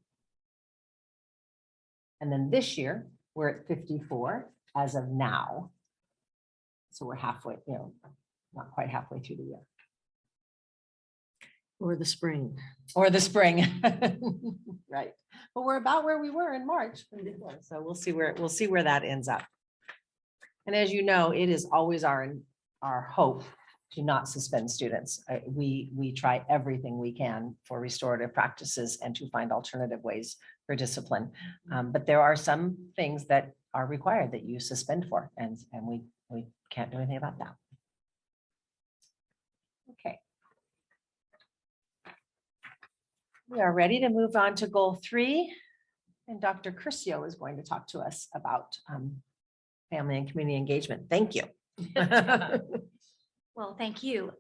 And then this year, we're at 54 as of now. So we're halfway, not quite halfway through the year. Or the spring. Or the spring. Right. But we're about where we were in March. So we'll see where that ends up. And as you know, it is always our hope to not suspend students. We try everything we can for restorative practices and to find alternative ways for discipline. But there are some things that are required that you suspend for, and we can't do anything about that. We are ready to move on to goal 3. And Dr. Curcio is going to talk to us about family and community engagement. Thank you. Well, thank you.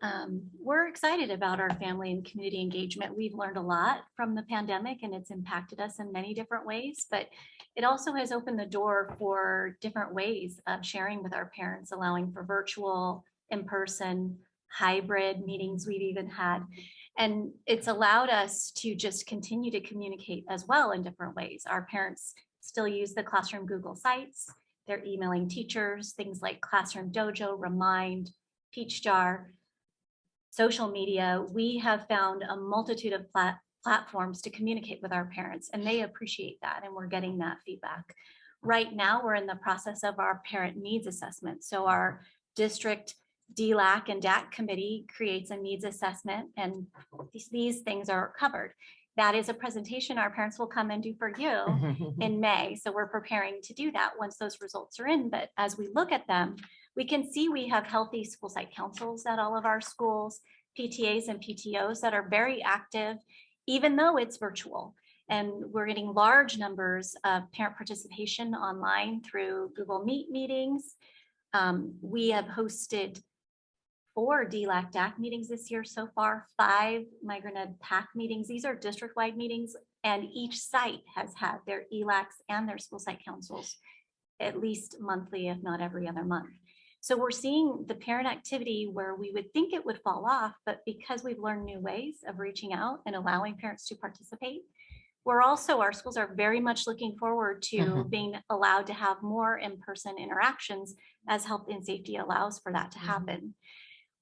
We're excited about our family and community engagement. We've learned a lot from the pandemic and it's impacted us in many different ways, but it also has opened the door for different ways of sharing with our parents, allowing for virtual, in-person, hybrid meetings we've even had. And it's allowed us to just continue to communicate as well in different ways. Our parents still use the Classroom Google Sites. They're emailing teachers, things like Classroom Dojo, Remind, Peach Jar, social media. We have found a multitude of platforms to communicate with our parents, and they appreciate that, and we're getting that feedback. Right now, we're in the process of our parent needs assessment. So our district DLAC and DAC committee creates a needs assessment, and these things are covered. That is a presentation our parents will come and do for you in May. So we're preparing to do that once those results are in. But as we look at them, we can see we have healthy school site councils at all of our schools, PTAs and PTOs that are very active, even though it's virtual. And we're getting large numbers of parent participation online through Google Meet meetings. We have hosted 4 DLAC DAC meetings this year so far, 5 Migrant Ed PAC meetings. These are district-wide meetings, and each site has had their ELACs and their school site councils at least monthly, if not every other month. So we're seeing the parent activity where we would think it would fall off, but because we've learned new ways of reaching out and allowing parents to participate, we're also, our schools are very much looking forward to being allowed to have more in-person interactions as health and safety allows for that to happen.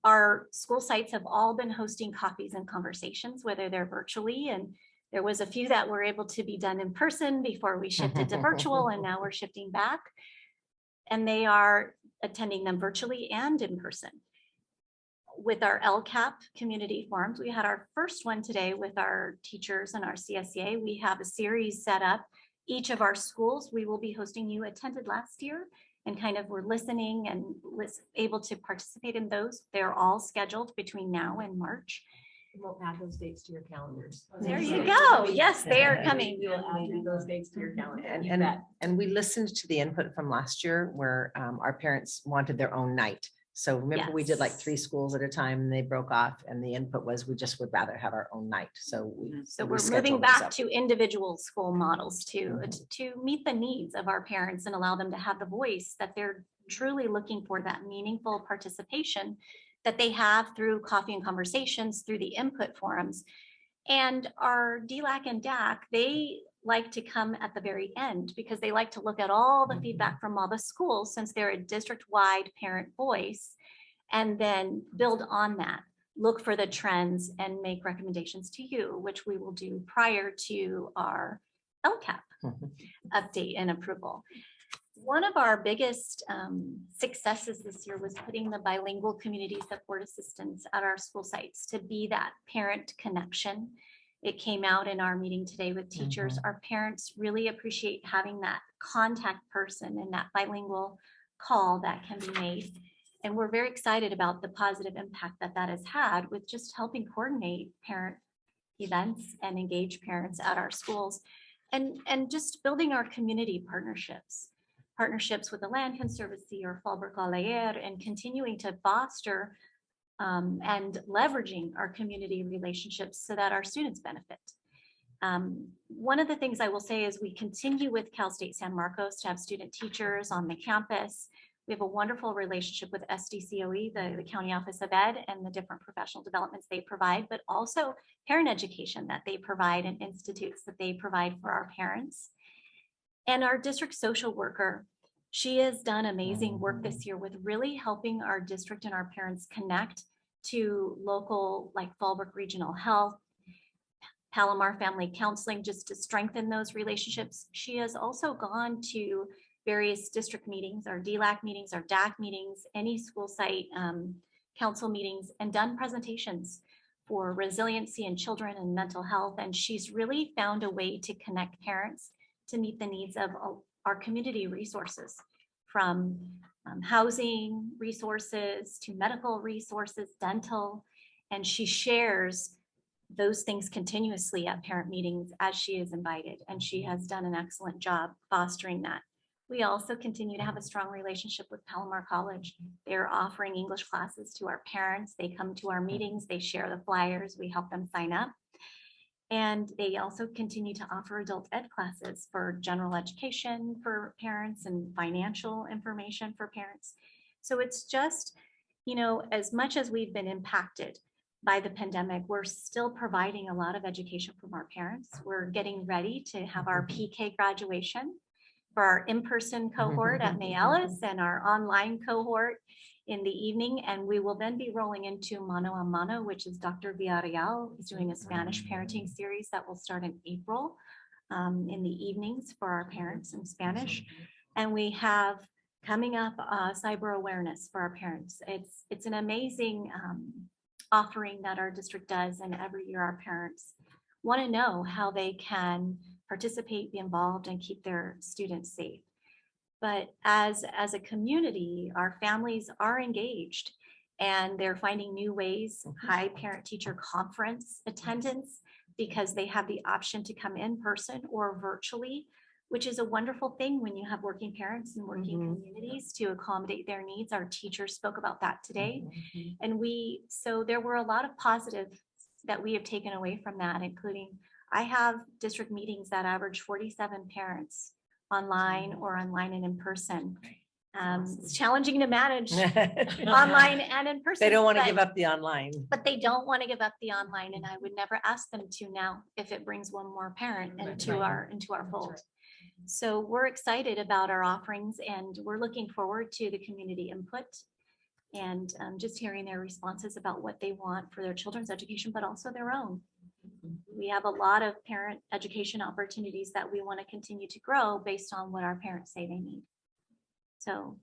Our school sites have all been hosting coffees and conversations, whether they're virtually, and there was a few that were able to be done in person before we shifted to virtual, and now we're shifting back. And they are attending them virtually and in person. With our LCAP community forums, we had our first one today with our teachers and our CSEA. We have a series set up. Each of our schools we will be hosting, you attended last year, and kind of were listening and able to participate in those. They're all scheduled between now and March. We'll add those dates to your calendars. There you go. Yes, they are coming. We will add those dates to your calendar. And we listened to the input from last year where our parents wanted their own night. So remember, we did like 3 schools at a time and they broke off, and the input was we just would rather have our own night. So we're moving back to individual school models to meet the needs of our parents and allow them to have the voice that they're truly looking for, that meaningful participation that they have through coffee and conversations, through the input forums. And our DLAC and DAC, they like to come at the very end because they like to look at all the feedback from all the schools, since they're a district-wide parent voice, and then build on that, look for the trends and make recommendations to you, which we will do prior to our LCAP update and approval. One of our biggest successes this year was putting the bilingual community support assistants at our school sites to be that parent connection. It came out in our meeting today with teachers. Our parents really appreciate having that contact person and that bilingual call that can be made. And we're very excited about the positive impact that that has had with just helping coordinate parent events and engage parents at our schools, and just building our community partnerships with the Land Conservancy or Fallbrook Alayer, and continuing to foster and leveraging our community relationships so that our students benefit. One of the things I will say is we continue with Cal State San Marcos to have student teachers on the campus. We have a wonderful relationship with SDCOE, the County Office of Ed, and the different professional developments they provide, but also parent education that they provide and institutes that they provide for our parents. And our district social worker, she has done amazing work this year with really helping our district and our parents connect to local, like Fallbrook Regional Health, Palomar Family Counseling, just to strengthen those relationships. She has also gone to various district meetings, our DLAC meetings, our DAC meetings, any school site council meetings, and done presentations for resiliency in children and mental health. And she's really found a way to connect parents to meet the needs of our community resources, from housing resources to medical resources, dental, and she shares those things continuously at parent meetings as she is invited, and she has done an excellent job fostering that. We also continue to have a strong relationship with Palomar College. They're offering English classes to our parents. They come to our meetings, they share the flyers, we help them sign up. And they also continue to offer adult ed classes for general education for parents and financial information for parents. So it's just, you know, as much as we've been impacted by the pandemic, we're still providing a lot of education from our parents. We're getting ready to have our PK graduation for our in-person cohort at May Ellis and our online cohort in the evening. And we will then be rolling into Mano a Mano, which is Dr. Villarreal is doing a Spanish parenting series that will start in April in the evenings for our parents in Spanish. And we have coming up cyber awareness for our parents. It's an amazing offering that our district does, and every year our parents want to know how they can participate, be involved, and keep their students safe. But as a community, our families are engaged and they're finding new ways, high parent-teacher conference attendance, because they have the option to come in person or virtually, which is a wonderful thing when you have working parents and working communities to accommodate their needs. Our teachers spoke about that today. And so there were a lot of positives that we have taken away from that, including I have district meetings that average 47 parents online or online and in person. It's challenging to manage online and in person. They don't want to but- give up the online. But they don't want to give up the online, and I would never ask them to now if it brings one more parent into our fold. So we're excited about our offerings, and we're looking forward to the community input and just hearing their responses about what they want for their children's education, but also their own. We have a lot of parent education opportunities that we want to continue to grow based on what our parents say they need. So,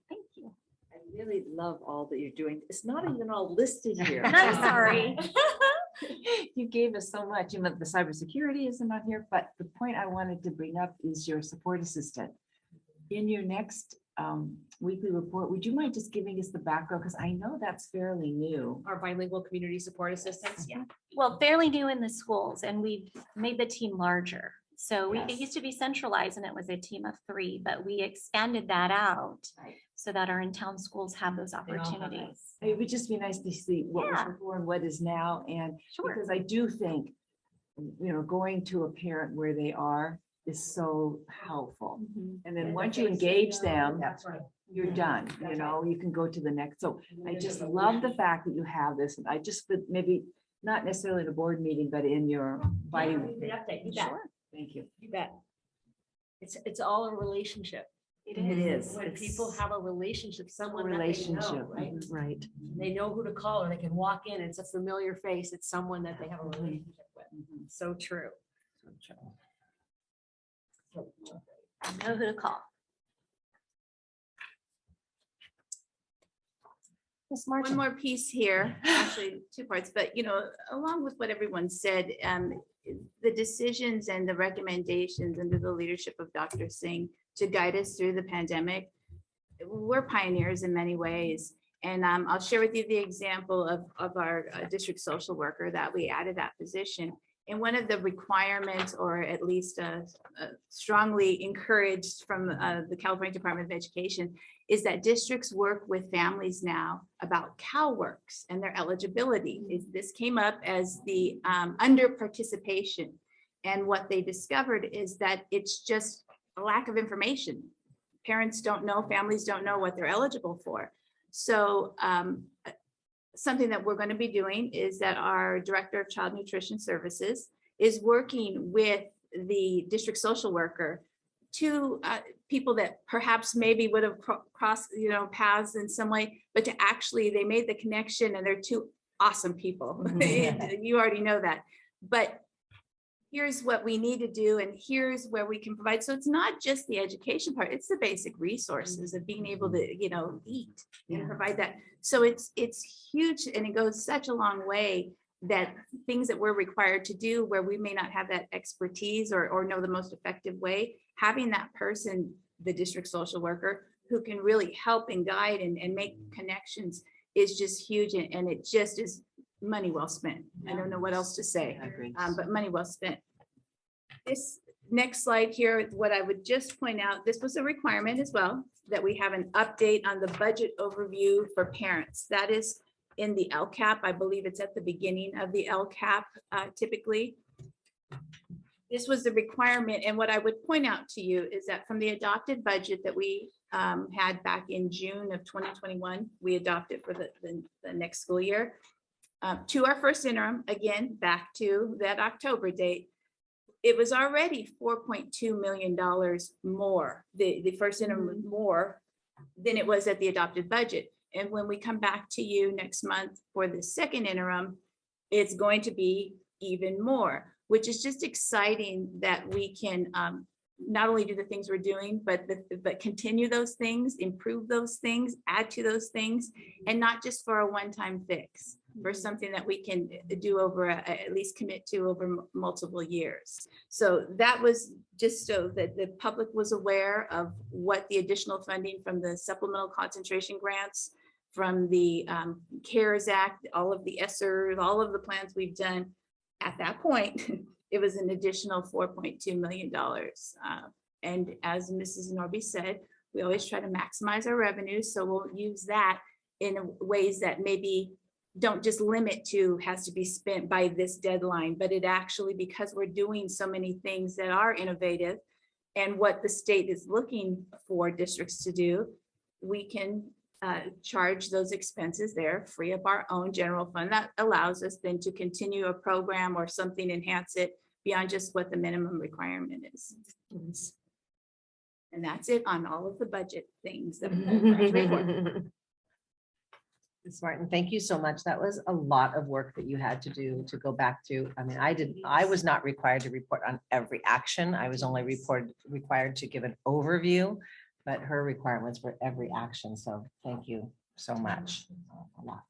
thank you. I really love all that you're doing. It's not even all listed here. I'm sorry. You gave us so much, you know, the cybersecurity isn't on here, but the point I wanted to bring up is your support assistant. In your next weekly report, would you mind just giving us the background? Because I know that's fairly new. Our bilingual community support assistants. Yeah. Well, fairly new in the schools, and we've made the team larger. So it used to be centralized and it was a team of 3, but we expanded that out so that our in-town schools have those opportunities. It would just be nice to see what was before and what is now. And because I do think, you know, going to a parent where they are is so helpful. And then once you engage them, That's right. you're done, you know, you can go to the next. So I just love the fact that you have this. And I just, maybe not necessarily in a board meeting, but in your body. You bet. Thank you. You bet. It's all a relationship. It is. When It's people have a relationship, someone that they relationship, know, right? Right. They know who to call, or they can walk in, it's a familiar face, it's someone that they have a relationship with. So true. I know who to call. One more piece here, actually 2 parts, but you know, along with what everyone said, the decisions and the recommendations under the leadership of Dr. Singh to guide us through the pandemic, we're pioneers in many ways. And I'll share with you the example of our district social worker that we added that position. And one of the requirements, or at least strongly encouraged from the California Department of Education, is that districts work with families now about CalWORKs and their eligibility. This came up as the under participation. And what they discovered is that it's just a lack of information. Parents don't know, families don't know what they're eligible for. So something that we're going to be doing is that our Director of Child Nutrition Services is working with the district social worker, to people that perhaps maybe would have crossed, you know, paths in some way, but to actually, they made the connection and they're 2 awesome people. You already know that, but here's what we need to do and here's where we can provide. So it's not just the education part, it's the basic resources of being able to, you know, eat and provide that. So it's huge, and it goes such a long way that things that we're required to do where we may not have that expertise or know the most effective way, having that person, the district social worker, who can really help and guide and make connections is just huge. And it just is money well spent. I don't know what else to say, I agree. but money well spent. This next slide here, what I would just point out, this was a requirement as well, that we have an update on the budget overview for parents. That is in the LCAP. I believe it's at the beginning of the LCAP typically. This was the requirement, and what I would point out to you is that from the adopted budget that we had back in June of 2021, we adopted for the next school year. To our first interim, again, back to that October date, it was already $4.2 million more. The first interim was more than it was at the adopted budget. And when we come back to you next month for the second interim, it's going to be even more, which is just exciting that we can not only do the things we're doing, but continue those things, improve those things, add to those things, and not just for a one-time fix, for something that we can do over, at least commit to over multiple years. So that was just so that the public was aware of what the additional funding from the supplemental concentration grants, from the CARES Act, all of the ESSER, all of the plans we've done. At that point, it was an additional $4.2 million. And as Mrs. Norby said, we always try to maximize our revenues. So we'll use that in ways that maybe don't just limit to has to be spent by this deadline, but it actually, because we're doing so many things that are innovative and what the state is looking for districts to do, we can charge those expenses there, free up our own general fund. That allows us then to continue a program or something, enhance it beyond just what the minimum requirement is. And that's it on all of the budget things that we report. Ms. Martin, thank you so much. That was a lot of work that you had to do to go back to. I mean, I was not required to report on every action. I was only required to give an overview, but her requirements were every action. So thank you so much. A lot.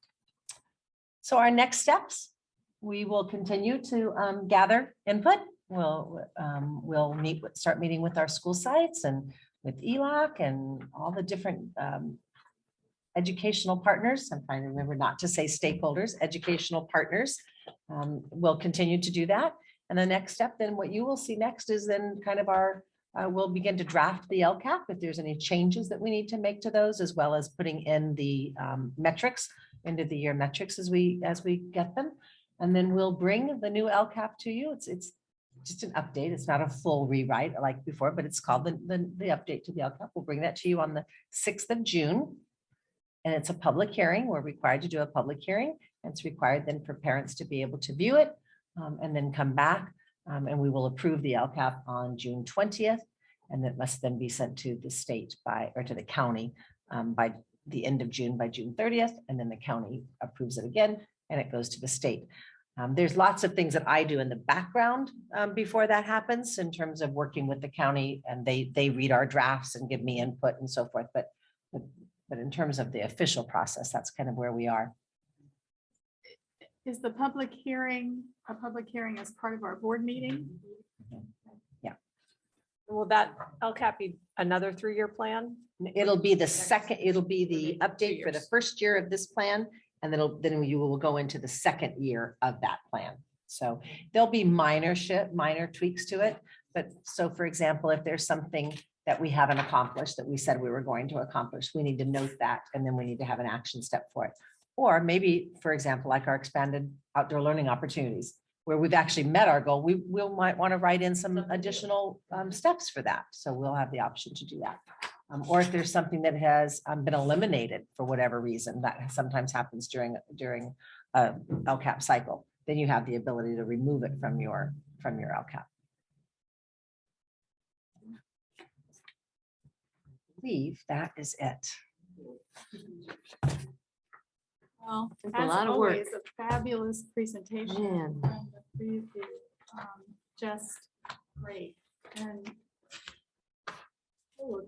So our next steps, we will continue to gather input. We'll start meeting with our school sites and with ELOC and all the different educational partners. I'm trying to remember not to say stakeholders, educational partners. We'll continue to do that. And the next step, then what you will see next is then kind of we'll begin to draft the LCAP if there's any changes that we need to make to those, as well as putting in the metrics, end of the year metrics as we get them. And then we'll bring the new LCAP to you. It's just an update. It's not a full rewrite like before, but it's called the update to the LCAP. We'll bring that to you on the 6th of June. And it's a public hearing. We're required to do a public hearing. And it's required then for parents to be able to view it and then come back. And we will approve the LCAP on June 20th. And it must then be sent to the state or to the county by the end of June, by June 30th. And then the county approves it again and it goes to the state. There's lots of things that I do in the background before that happens in terms of working with the county, and they read our drafts and give me input and so forth. But in terms of the official process, that's kind of where we are. Is the public hearing a public hearing as part of our board meeting? Yeah. Will that LCAP be another 3-year plan? It'll be the second, it'll be the update for the first year of this plan. And then you will go into the second year of that plan. So there'll be minor tweaks to it. But so for example, if there's something that we haven't accomplished that we said we were going to accomplish, we need to note that, and then we need to have an action step for it. Or maybe, for example, like our expanded outdoor learning opportunities, where we've actually met our goal, we might want to write in some additional steps for that. So we'll have the option to do that. Or if there's something that has been eliminated for whatever reason, that sometimes happens during a LCAP cycle, then you have the ability to remove it from your LCAP. I believe that is it. Well, It's a as lot of work. always, a fabulous presentation. Man. from the three of you. Just great. And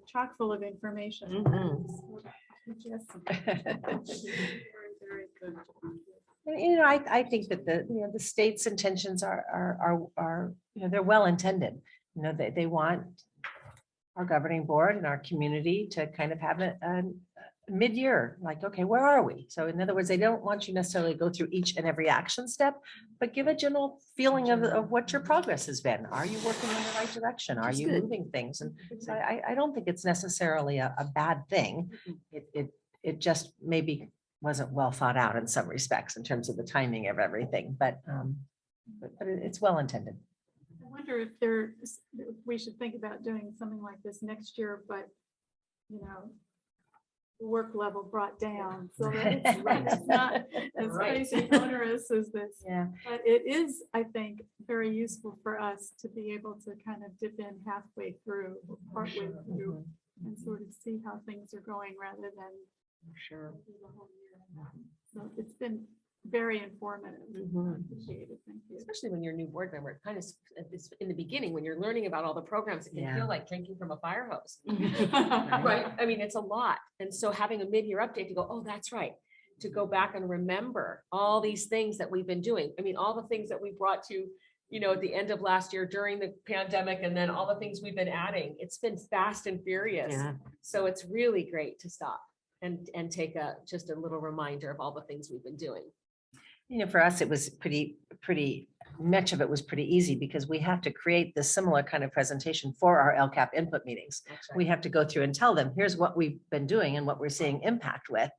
chock full of information. Yes. Very good. I think that the state's intentions are they're well intended. They want our governing board and our community to kind of have mid-year, like, okay, where are we? So in other words, they don't want you necessarily to go through each and every action step, but give a general feeling of what your progress has been. Are you working in the right direction? Are That's you good. moving things? And so I don't think it's necessarily a bad thing. It just maybe wasn't well thought out in some respects in terms of the timing of everything, but it's well intended. I wonder if we should think about doing something like this next year, but, you know, work level brought down, so that it's not as crazy onerous as this. Yeah. But it is, I think, very useful for us to be able to kind of dip in halfway through, or partway through, and sort of see how things are going rather than Sure. the whole year. So it's been very informative. I appreciate it. Thank you. Especially when you're a new board member, it kind of, in the beginning, when you're learning about all the programs, it can Yeah. feel like drinking from a fire hose. Right? I mean, it's a lot. And so having a mid-year update to go, oh, that's right. To go back and remember all these things that we've been doing. I mean, all the things that we brought to, you know, at the end of last year during the pandemic, and then all the things we've been adding. It's been fast and furious. Yeah. So it's really great to stop and take just a little reminder of all the things we've been doing. You know, for us, it was pretty much of it was pretty easy because we have to create this similar kind of presentation for our LCAP input meetings. That's We have to go through and tell them, here's what we've been doing and what we're seeing impact with.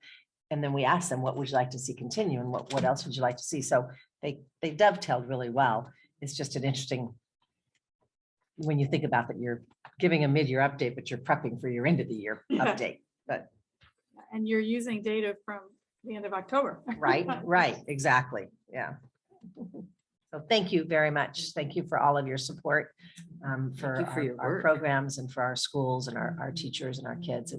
And then we ask them, what would you like to see continue and what else would you like to see? So they dovetailed really well. It's just an interesting, when you think about that, you're giving a mid-year update, but you're prepping for your end of the year update. But And you're using data from the end of October. right, exactly. Yeah. So thank you very much. Thank you for all of your support for you for your our work. programs and for our schools and our teachers and our kids.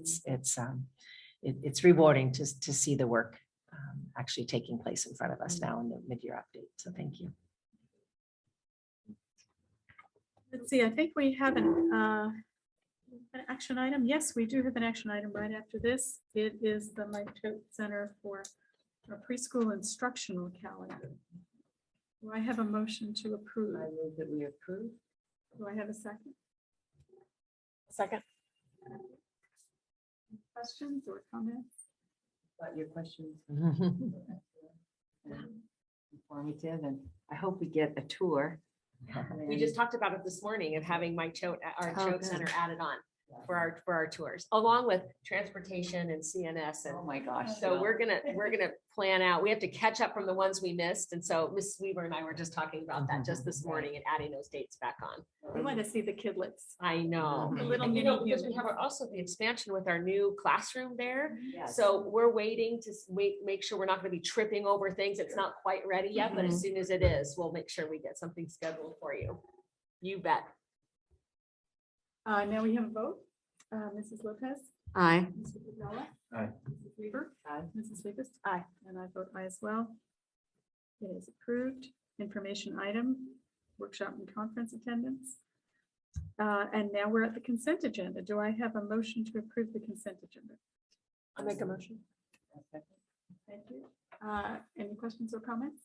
It's rewarding to see the work actually taking place in front of us now in the mid-year update. So thank you. Let's see, I think we have an action item. Yes, we do have an action item right after this. It is the Mike Choate Center for our preschool instructional calendar. Do I have a motion to approve? I move that we approve. Do I have a second? Second. Questions or comments? About your questions. Informative, and I hope we get a tour. We just talked about it this morning of having our Choate Center added on for our tours, along with transportation and CNS. And Oh, my gosh. so we're gonna plan out. We have to catch up from the ones we missed. And so Ms. Weaver and I were just talking about that just this morning and adding those dates back on. We want to see the kidlets. I know. The little And, you know, mini because we humans. have also the expansion with our new classroom there. Yes. So we're waiting to make sure we're not going to be tripping over things. It's not quite ready yet, but as soon as it is, we'll make sure we get something scheduled for you. You bet. Now we have a vote. Mrs. Lopez. Aye. Mr. Gonzalez. Aye. Mrs. Weaver. Aye. Mrs. Lucas. Aye. And I vote aye as well. It is approved. Information item, workshop and conference attendance. And now we're at the consent agenda. Do I have a motion to approve the consent agenda? I'll make a motion. Thank you. Any questions or comments?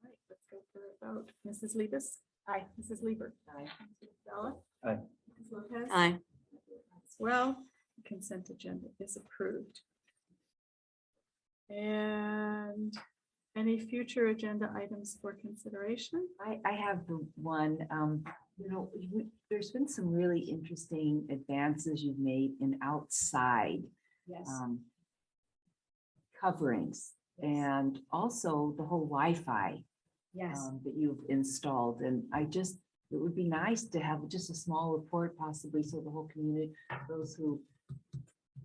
All right, let's go for a vote. Mrs. Libis. Aye. Mrs. Lieber. Aye. Mr. Gonzalez. Aye. Mrs. Lopez. Aye. As well, the consent agenda is approved. And any future agenda items for consideration? I have the one, you know, there's been some really interesting advances you've made in outside Yes. coverings and also the whole Wi-Fi Yes. that you've installed. And it would be nice to have just a small report possibly so the whole community, those who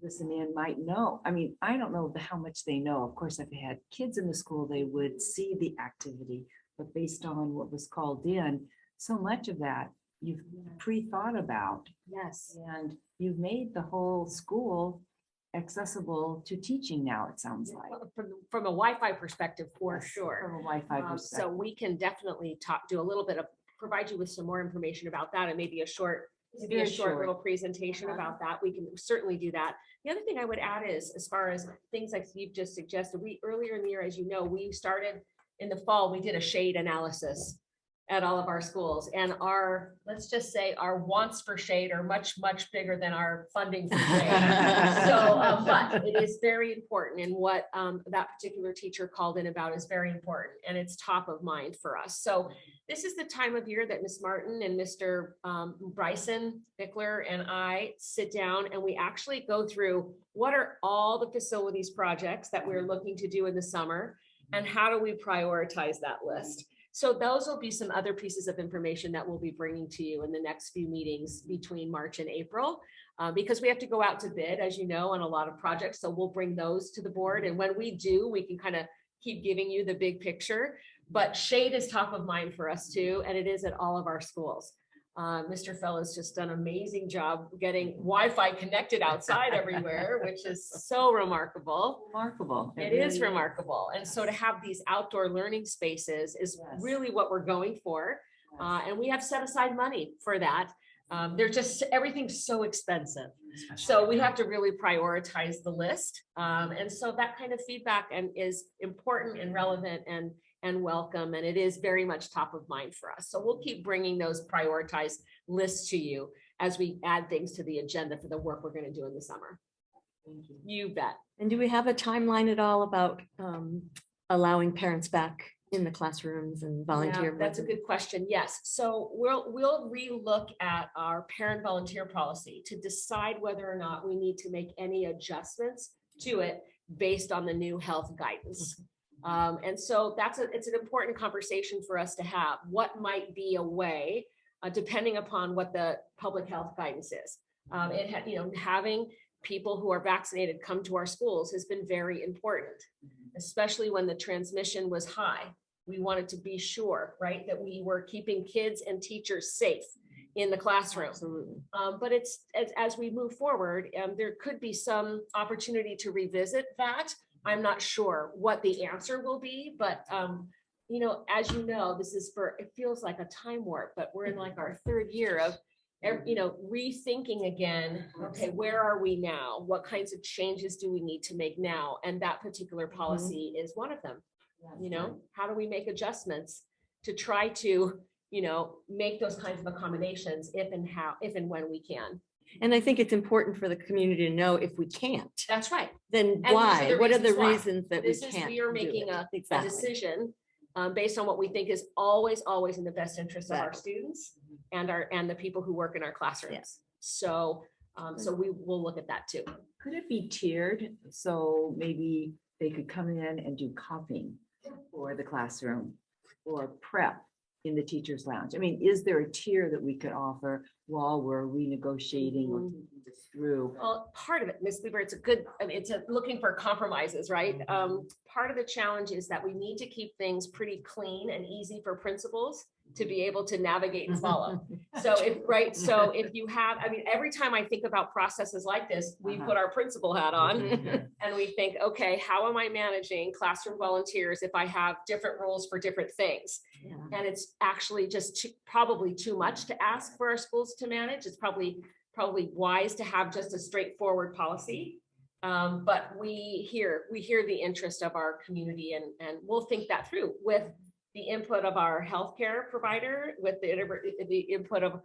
listen in might know. I mean, I don't know how much they know. Of course, if they had kids in the school, they would see the activity, but based on what was called in, so much of that you've pre-thought about. Yes. And you've made the whole school accessible to teaching now, it sounds like. From a Wi-Fi perspective, for sure. From a Wi-Fi So perspective. we can definitely do a little bit of, provide you with some more information about that and maybe a short little presentation about that. We can certainly do that. The other thing I would add is, as far as things like you've just suggested, earlier in the year, as you know, we started in the fall, we did a shade analysis at all of our schools. And our, let's just say, our wants for shade are much, much bigger than our funding for shade. So, but it is very important, and what that particular teacher called in about is very important, and it's top of mind for us. So this is the time of year that Ms. Martin and Mr. Bryson Bickler and I sit down and we actually go through what are all the facilities projects that we're looking to do in the summer, and how do we prioritize that list. So those will be some other pieces of information that we'll be bringing to you in the next few meetings between March and April, because we have to go out to bid, as you know, on a lot of projects. So we'll bring those to the board. And when we do, we can kind of keep giving you the big picture. But shade is top of mind for us too, and it is at all of our schools. Mr. Fella's just done an amazing job getting Wi-Fi connected outside everywhere, which is so remarkable. Remarkable. It is remarkable. And so to have these outdoor learning spaces is really what we're going for. And we have set aside money for that. They're just, everything's so expensive. So we have to really prioritize the list. And so that kind of feedback is important and relevant and welcome. And it is very much top of mind for us. So we'll keep bringing those prioritized lists to you as we add things to the agenda for the work we're going to do in the summer. You bet. And do we have a timeline at all about allowing parents back in the classrooms and volunteer? Yeah, that's a good question. Yes. So we'll relook at our parent volunteer policy to decide whether or not we need to make any adjustments to it based on the new health guidance. And so it's an important conversation for us to have. What might be a way, depending upon what the public health guidance is. Having people who are vaccinated come to our schools has been very important, especially when the transmission was high. We wanted to be sure, right, that we were keeping kids and teachers safe in the classroom. But as we move forward, there could be some opportunity to revisit that. I'm not sure what the answer will be, but as you know, it feels like a time warp, but we're in like our third year of, rethinking again, okay, where are we now? What kinds of changes do we need to make now? And that particular policy is one of them. How do we make adjustments to try to, make those kinds of accommodations if and when we can. And I think it's important for the community to know if we can't, That's right. then And why? these are What are the why. reasons that we can't? We are do making it? a Exactly. decision based on what we think is always in the best interest of our students and the people who work in our classrooms. Yes. So we will look at that too. Could it be tiered? So maybe they could come in and do copying for the classroom or prep in the teacher's lounge. I mean, is there a tier that we could offer while we're renegotiating or thinking this through? Well, part of it, Ms. Lieber, it's looking for compromises, right? Part of the challenge is that we need to keep things pretty clean and easy for principals to be able to navigate and follow. So if you have, every time I think about processes like this, we put our principal hat on and we think, okay, how am I managing classroom volunteers if I have different rules for different things? Yeah. And it's actually just probably too much to ask for our schools to manage. It's probably wise to have just a straightforward policy. But we hear the interest of our community and we'll think that through with the input of our healthcare provider, with the input of,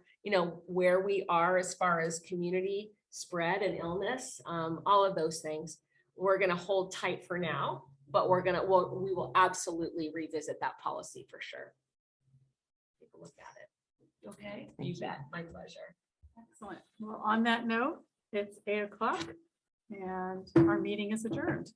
where we are as far as community spread and illness, all of those things. We're going to hold tight for now, but we will absolutely revisit that policy for sure. Take a look at it. Okay. You bet. My pleasure. Excellent. Well, on that note, it's 8:00 and our meeting is adjourned.